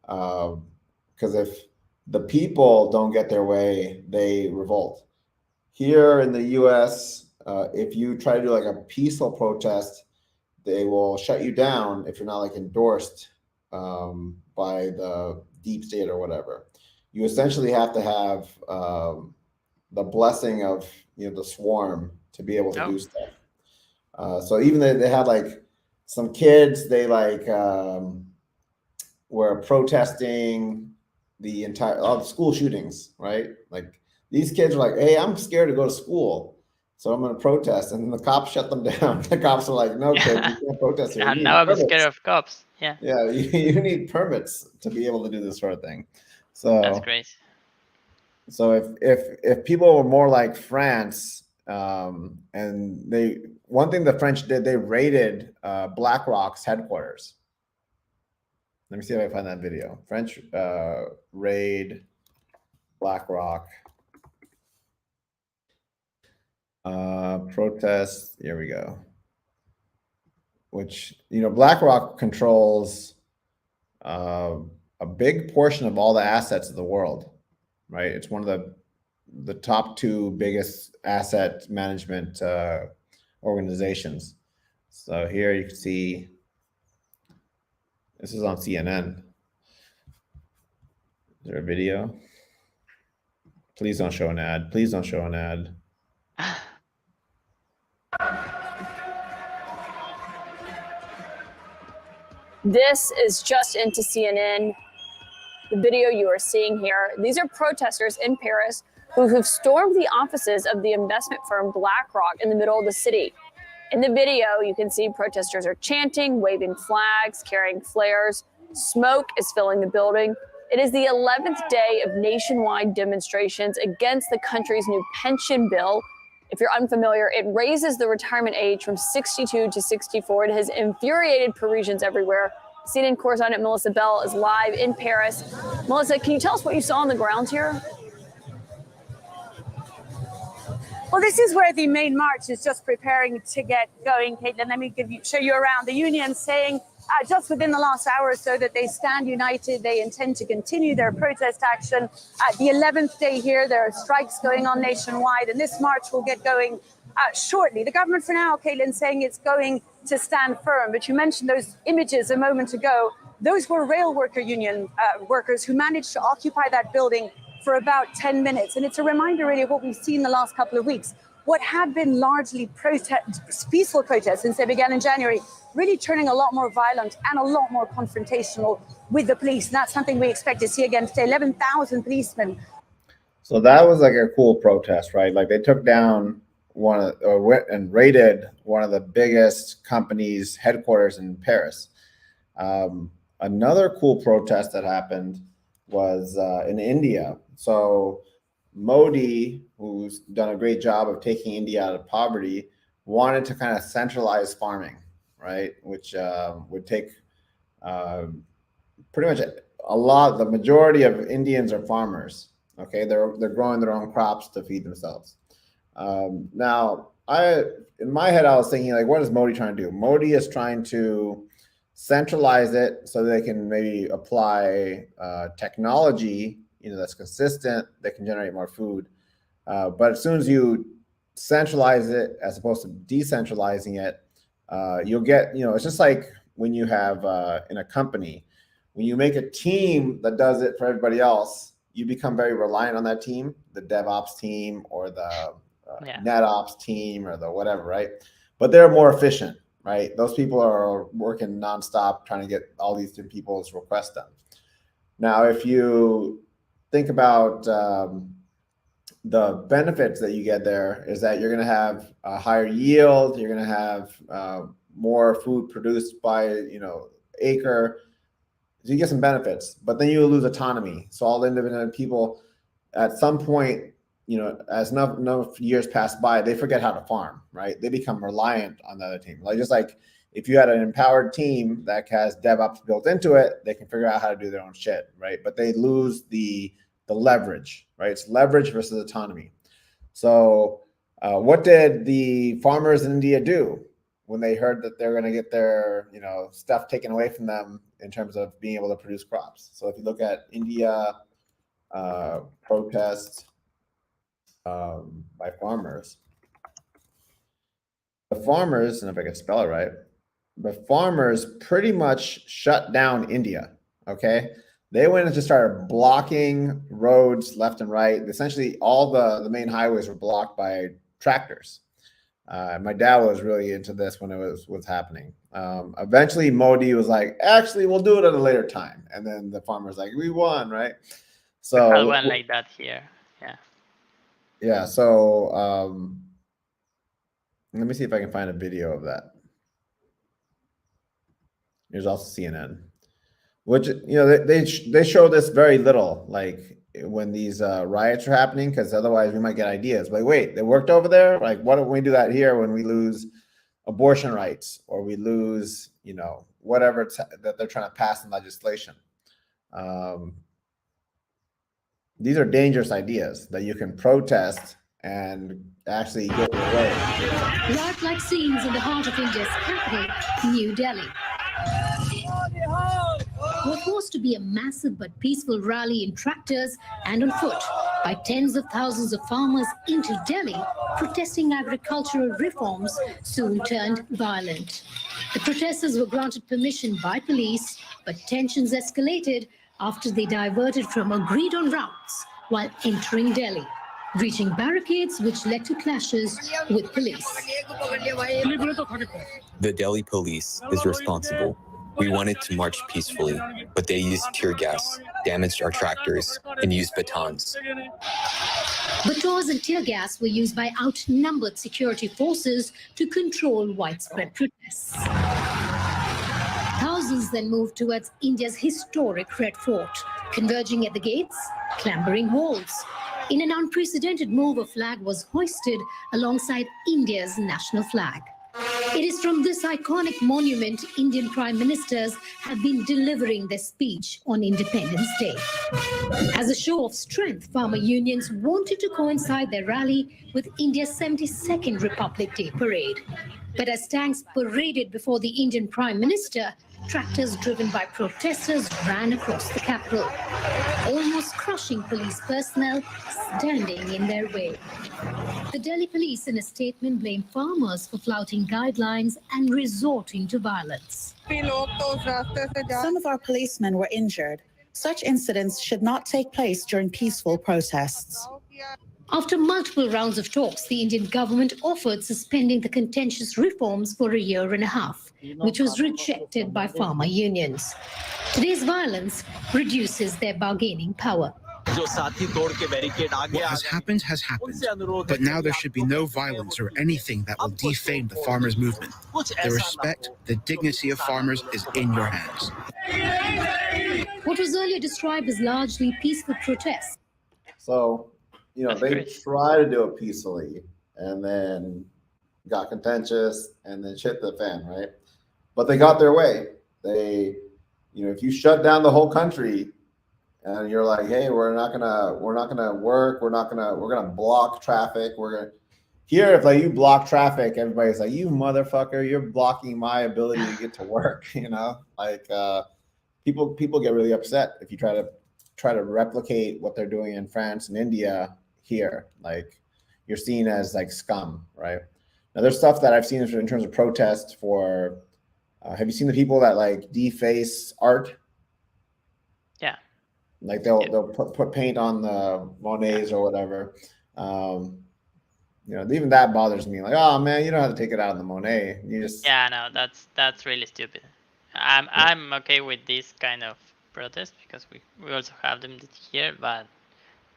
Because if the people don't get their way, they revolt. Here in the US, if you try to do like a peaceful protest, they will shut you down if you're not like endorsed by the deep state or whatever. You essentially have to have the blessing of the swarm to be able to do stuff. So even they had like some kids, they like were protesting all the school shootings, right? Like these kids are like, hey, I'm scared to go to school, so I'm going to protest, and the cops shut them down. The cops are like, no, kid, you can't protest here. And now I'm scared of cops. Yeah. Yeah, you need permits to be able to do this sort of thing. So that's crazy. So if people were more like France, and one thing the French did, they raided BlackRock's headquarters. Let me see if I find that video. French raid BlackRock. Protests. Here we go. Which, BlackRock controls a big portion of all the assets of the world, right? It's one of the top 2 biggest asset management organizations. So here you can see, this is on CNN. Is there a video? Please don't show an ad. Please don't show an ad. This is just into CNN. The video you are seeing here, these are protesters in Paris who have stormed the offices of the investment firm BlackRock in the middle of the city. In the video, you can see protesters are chanting, waving flags, carrying flares. Smoke is filling the building. It is the 11th day of nationwide demonstrations against the country's new pension bill. If you're unfamiliar, it raises the retirement age from 62 to 64. It has infuriated Parisians everywhere. CNN correspondent Melissa Bell is live in Paris. Melissa, can you tell us what you saw on the ground here? Well, this is where the main march is just preparing to get going, Caitlin. Let me show you around. The union saying just within the last hour or so that they stand united. They intend to continue their protest action. At the 11th day here, there are strikes going on nationwide, and this march will get going shortly. The government for now, Caitlin, saying it's going to stand firm. But you mentioned those images a moment ago. Those were rail worker union workers who managed to occupy that building for about 10 minutes. And it's a reminder really of what we've seen the last couple of weeks. What had been largely peaceful protests since they began in January, really turning a lot more violent and a lot more confrontational with the police. And that's something we expect to see again today. 11,000 policemen. So that was like a cool protest, right? Like they took down went and raided one of the biggest companies' headquarters in Paris. Another cool protest that happened was in India. So Modi, who's done a great job of taking India out of poverty, wanted to kind of centralize farming, right? Which would take pretty much the majority of Indians are farmers. Okay, they're growing their own crops to feed themselves. Now, in my head, I was thinking, like, what is Modi trying to do? Modi is trying to centralize it so they can maybe apply technology, that's consistent, that can generate more food. But as soon as you centralize it as opposed to decentralizing it, you'll get, it's just like when you have in a company, when you make a team that does it for everybody else, you become very reliant on that team, the DevOps team or the NetOps team or the whatever, right? But they're more efficient, right? Those people are working nonstop trying to get all these different people's requests done. Now, if you think about the benefits that you get there is that you're going to have a higher yield. You're going to have more food produced by, acre. So you get some benefits, but then you lose autonomy. So all the independent people at some point, as enough years pass by, they forget how to farm, right? They become reliant on the other team. Just like if you had an empowered team that has DevOps built into it, they can figure out how to do their own shit, right? But they lose the leverage, right? It's leverage versus autonomy. So what did the farmers in India do when they heard that they're going to get their, stuff taken away from them in terms of being able to produce crops? So if you look at India protests by farmers, the farmers, and if I can spell it right, the farmers pretty much shut down India. Okay. They went and just started blocking roads left and right. Essentially, all the main highways were blocked by tractors. My dad was really into this when it was happening. Eventually, Modi was like, actually, we'll do it at a later time. And then the farmers like, we won, right? So I had one like that here. Yeah. Yeah. So let me see if I can find a video of that. There's also CNN, which they show this very little, like when these riots are happening, because otherwise we might get ideas. Like, wait, they worked over there. Like, why don't we do that here when we lose abortion rights or we lose, whatever that they're trying to pass in legislation? These are dangerous ideas that you can protest and actually get your way. Riot-like scenes in the heart of India's capital, New Delhi. What was to be a massive but peaceful rally in tractors and on foot by tens of thousands of farmers into Delhi protesting agricultural reforms soon turned violent. The protesters were granted permission by police, but tensions escalated after they diverted from agreed-on routes while entering Delhi, reaching barricades which led to clashes with police. The Delhi police is responsible. We wanted to march peacefully, but they used tear gas, damaged our tractors, and used batons. Batons and tear gas were used by outnumbered security forces to control widespread protests. Thousands then moved towards India's historic Red Fort, converging at the gates, clambering walls. In an unprecedented move, a flag was hoisted alongside India's national flag. It is from this iconic monument Indian prime ministers have been delivering their speech on Independence Day. As a show of strength, farmer unions wanted to coincide their rally with India's 72nd Republic Day parade. But as tanks paraded before the Indian prime minister, tractors driven by protesters ran across the capital, almost crushing police personnel standing in their way. The Delhi police, in a statement, blame farmers for flouting guidelines and resorting to violence. Some of our policemen were injured. Such incidents should not take place during peaceful protests. After multiple rounds of talks, the Indian government offered suspending the contentious reforms for a year and a half, which was rejected by farmer unions. Today's violence reduces their bargaining power. What has happened, but now there should be no violence or anything that will defame the farmers' movement. The respect, the dignity of farmers is in your hands. What was earlier described as largely peaceful protests. So, they try to do it peacefully and then got contentious and then shit the fan, right? But they got their way. If you shut down the whole country and you're like, hey, we're not gonna work, we're gonna block traffic, if you block traffic, everybody's like, you motherfucker, you're blocking my ability to get to work. People get really upset if you try to replicate what they're doing in France and India here. Like, you're seen as like scum, right? Now there's stuff that I've seen in terms of protest for. Have you seen the people that like deface art? Yeah. Like they'll put paint on the Monets or whatever. Even that bothers me. Like, oh man, you don't have to take it out on the Monet. You just no, that's really stupid. I'm okay with this kind of protest because we also have them here, but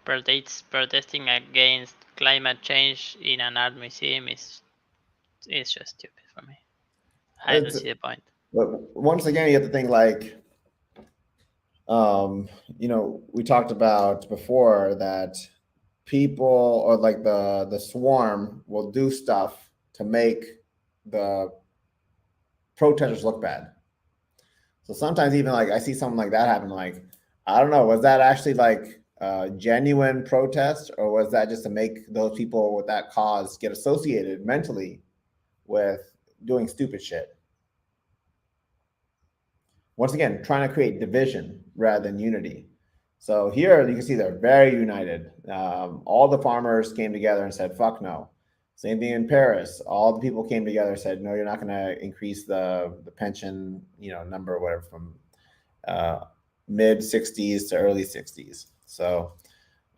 protesting against climate change in an art museum is just stupid for me. I don't see the point. But once again, you have to think like, we talked about before that people or like the swarm will do stuff to make the protesters look bad. So sometimes even like I see something like that happen, like, I don't know, was that actually like a genuine protest, or was that just to make those people with that cause get associated mentally with doing stupid shit? Once again, trying to create division rather than unity. So here you can see they're very united. All the farmers came together and said, fuck no. Same thing in Paris. All the people came together and said, no, you're not going to increase the pension, number or whatever from mid 60s to early 60s. So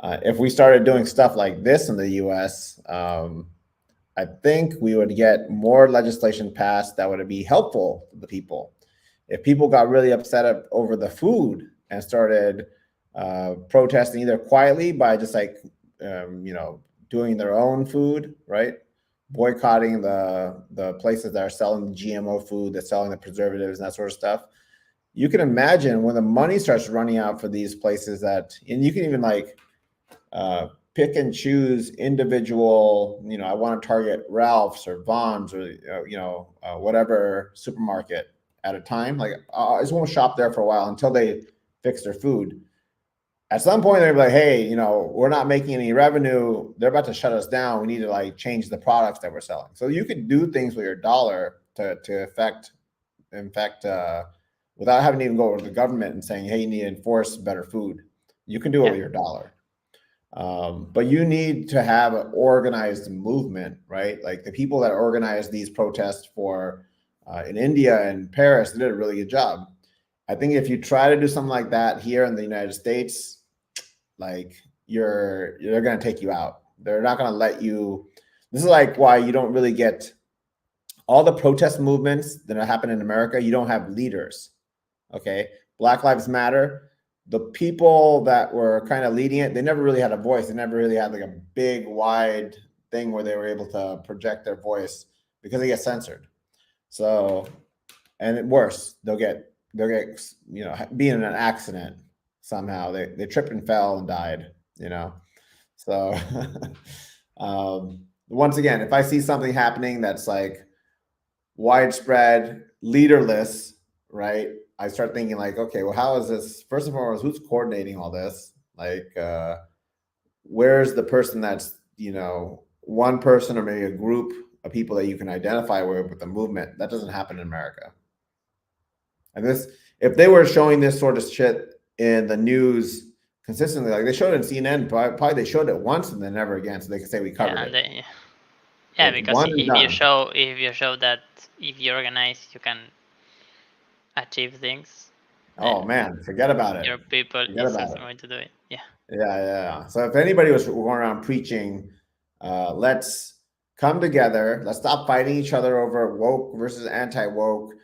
if we started doing stuff like this in the US, I think we would get more legislation passed that would be helpful to the people. If people got really upset over the food and started protesting either quietly by just like, doing their own food, right? Boycotting the places that are selling GMO food, that's selling the preservatives and that sort of stuff. You can imagine when the money starts running out for these places and you can even like pick and choose individual, I want to target Ralph's or Vaughn's or, whatever supermarket at a time. Like I just want to shop there for a while until they fix their food. At some point they're like, hey, we're not making any revenue. They're about to shut us down. We need to like change the products that we're selling. So you could do things with your dollar to affect, without having to even go to the government and saying, hey, you need to enforce better food. You can do it with your dollar. But you need to have an organized movement, right? Like the people that organized these protests for in India and Paris, they did a really good job. I think if you try to do something like that here in the United States, like they're going to take you out. They're not going to let you. This is like why you don't really get all the protest movements that happen in America. You don't have leaders. Okay. Black Lives Matter. The people that were kind of leading it, they never really had a voice. They never really had like a big, wide thing where they were able to project their voice because they get censored. So, and worse, they'll get, being in an accident somehow. They tripped and fell and died, So, once again, if I see something happening that's like widespread, leaderless, right? I start thinking like, okay, well, how is this? First and foremost, who's coordinating all this? Like, where's the person that's, one person or maybe a group of people that you can identify with the movement? That doesn't happen in America. And if they were showing this sort of shit in the news consistently, like they showed it in CNN, probably they showed it once and then never again, so they could say we covered it. Because if you show that if you organize, you can achieve things. Oh man, forget about it. Your people is also going to do it. Yeah. So if anybody was going around preaching, let's come together, let's stop fighting each other over woke versus anti-woke,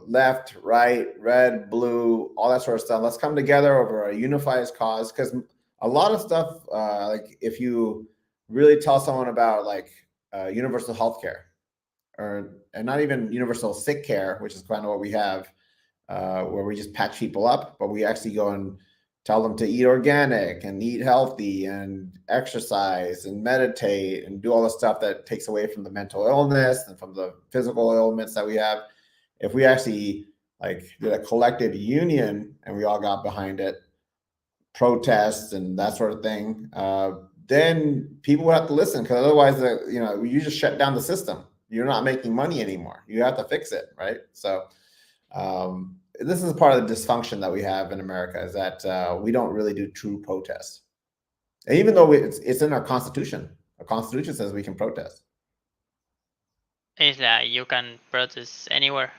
left, right, red, blue, all that sort of stuff. Let's come together over a unified cause, because a lot of stuff, like if you really tell someone about like universal health care, and not even universal sick care, which is kind of what we have, where we just patch people up, but we actually go and tell them to eat organic and eat healthy and exercise and meditate and do all the stuff that takes away from the mental illness and from the physical ailments that we have. If we actually like did a collective union and we all got behind it, protests and that sort of thing, then people would have to listen, because otherwise, you just shut down the system. You're not making money anymore. You have to fix it, right? So this is part of the dysfunction that we have in America, is that we don't really do true protests. And even though it's in our Constitution. Our Constitution says we can protest. It's like you can protest anywhere.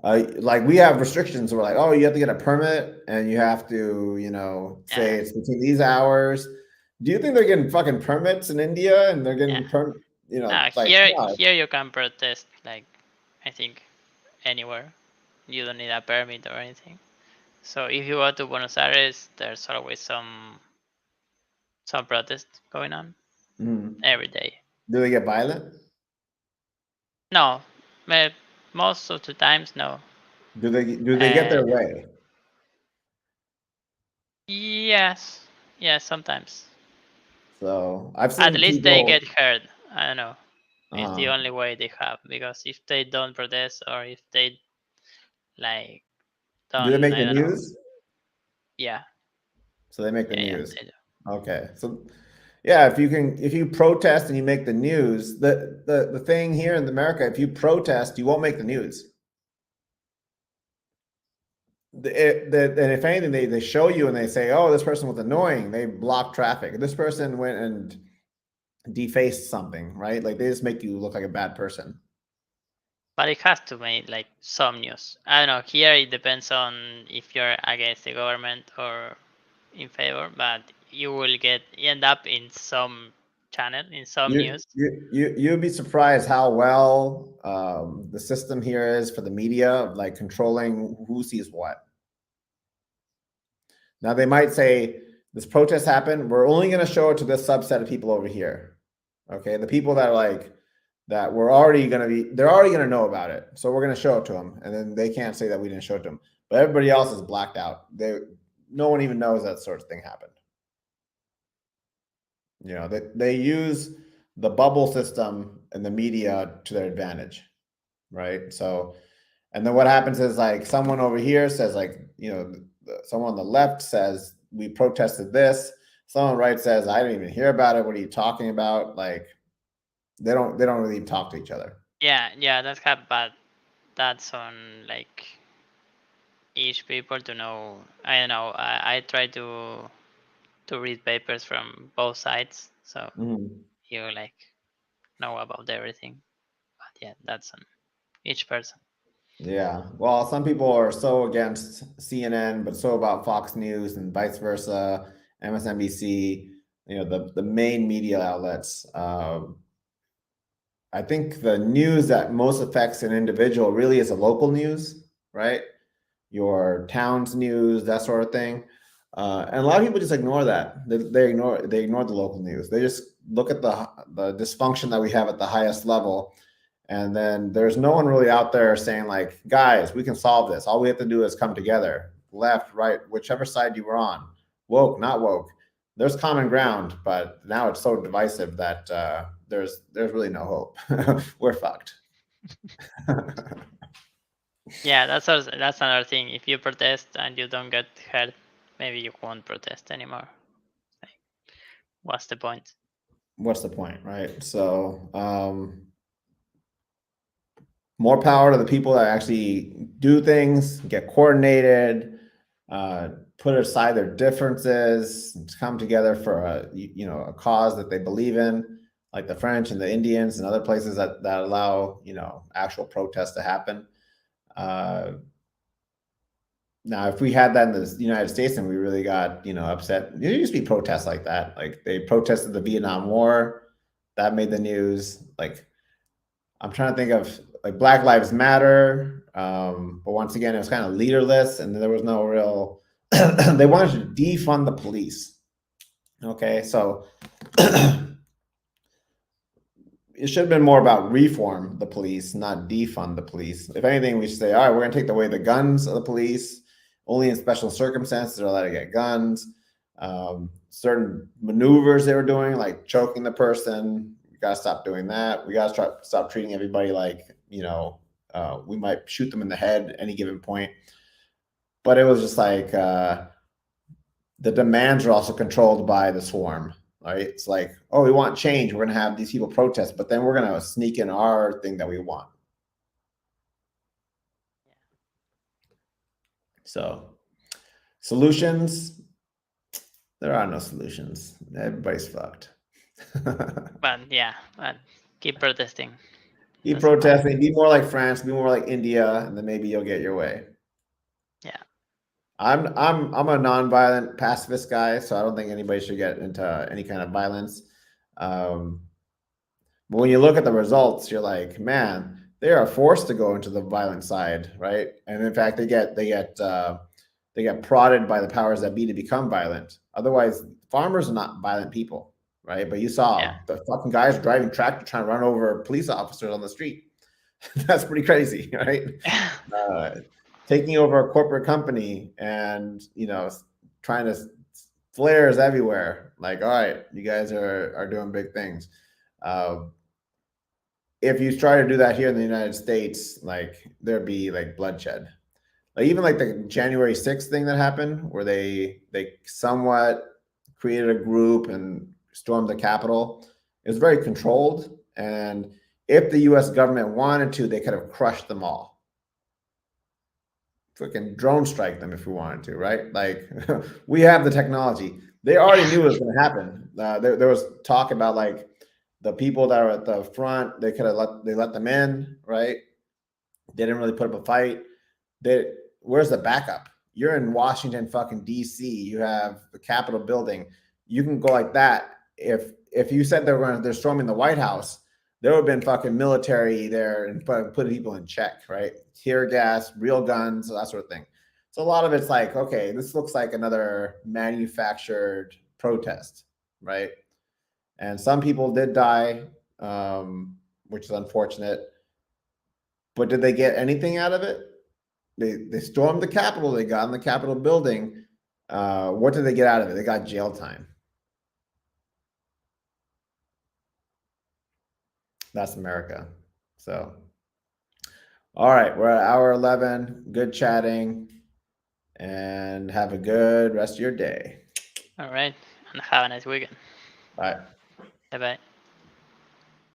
Like we have restrictions. We're like, oh, you have to get a permit and you have to, say it's between these hours. Do you think they're getting fucking permits in India and they're getting Here you can protest, like, I think anywhere. You don't need a permit or anything. So if you go to Buenos Aires, there's always some protest going on every day. Do they get violent? No, most of the times, no. Do they get their way? Yes, sometimes. So I've seen At least people, they get heard. I don't know. It's the Uh, only way they have, because if they don't protest, or if they like do they don't, make I the don't know. news? Yeah. So they make the Yeah, news. they do. Okay. So yeah, if you protest and you make the news, the thing here in America, if you protest, you won't make the news. And if anything, they show you and they say, oh, this person was annoying. They blocked traffic. This person went and defaced something, right? Like they just make you look like a bad person. But it has to make like some news. I don't know. Here it depends on if you're against the government or in favor, but you will end up in some channel, in some news. You'd be surprised how well the system here is for the media, like controlling who sees what. Now they might say this protest happened. We're only going to show it to this subset of people over here. Okay, the people that are like that we're already going to be, they're already going to know about it, so we're going to show it to them, and then they can't say that we didn't show it to them. But everybody else is blacked out. No one even knows that sort of thing happened. You know, they use the bubble system and the media to their advantage, right? So, and then what happens is like someone over here says like, you know, someone on the left says we protested this. Someone on the right says I didn't even hear about it. What are you talking about? Like they don't really talk to each other. Yeah, that's but that's on like each people to know. I don't know. I try to read papers from both sides, so you like know about everything. But yeah, that's on each person. Yeah, well, some people are so against CNN, but so about Fox News and vice versa, MSNBC. You know, the main media outlets. I think the news that most affects an individual really is a local news, right? Your town's news, that sort of thing. And a lot of people just ignore that. They ignore the local news. They just look at the dysfunction that we have at the highest level, and then there's no one really out there saying like, guys, we can solve this. All we have to do is come together, left, right, whichever side you were on, woke, not woke. There's common ground, but now it's so divisive that there's really no hope. We're fucked. Yeah, that's another thing. If you protest and you don't get hurt, maybe you won't protest anymore. Like, what's the point? What's the point, right? So more power to the people that actually do things, get coordinated, put aside their differences, come together for a cause that they believe in, like the French and the Indians and other places that allow actual protests to happen. Now, if we had that in the United States and we really got upset, there used to be protests like that. Like they protested the Vietnam War, that made the news. Like I'm trying to think of like Black Lives Matter, but once again, it was kind of leaderless, and there was no real. They wanted to defund the police. Okay, so it should have been more about reform the police, not defund the police. If anything, we should say, all right, we're going to take away the guns of the police. Only in special circumstances are allowed to get guns. Certain maneuvers they were doing, like choking the person, we got to stop doing that. We got to stop treating everybody like, we might shoot them in the head at any given point. But it was just like the demands are also controlled by the swarm, right? It's like, oh, we want change. We're going to have these people protest, but then we're going to sneak in our thing that we want. So solutions, there are no solutions. Everybody's fucked. But yeah, keep protesting. Keep protesting. Be more like France. Be more like India, and then maybe you'll get your way. Yeah, I'm a non-violent pacifist guy, so I don't think anybody should get into any kind of violence. But when you look at the results, you're like, man, they are forced to go into the violent side, right? And in fact, they get they get prodded by the powers that be to become violent. Otherwise, farmers are not violent people, right? But you saw the fucking guys driving tractor trying to run over police officers on the street. That's pretty crazy, right? Taking over a corporate company and, you know, trying to flares everywhere. Like, all right, you guys are doing big things. If you try to do that here in the United States, like there'd be like bloodshed. Like even like the January 6th thing that happened where they somewhat created a group and stormed the Capitol. It was very controlled. And if the US government wanted to, they could have crushed them all. Freaking drone strike them if we wanted to, right? Like we have the technology. They already knew it was going to happen. There was talk about like the people that are at the front, they could have let them in, right? They didn't really put up a fight. Where's the backup? You're in Washington fucking DC. You have the Capitol building. You can go like that. If you said they're storming the White House, there would have been fucking military there and put people in check, right? Tear gas, real guns, that sort of thing. So a lot of it's like, okay, this looks like another manufactured protest, right? And some people did die, which is unfortunate. But did they get anything out of it? They stormed the Capitol. They got in the Capitol building. What did they get out of it? They got jail time. That's America. So, all right, we're at hour 11. Good chatting, and have a good rest of your day. All right, and have a nice weekend. Bye. Bye-bye.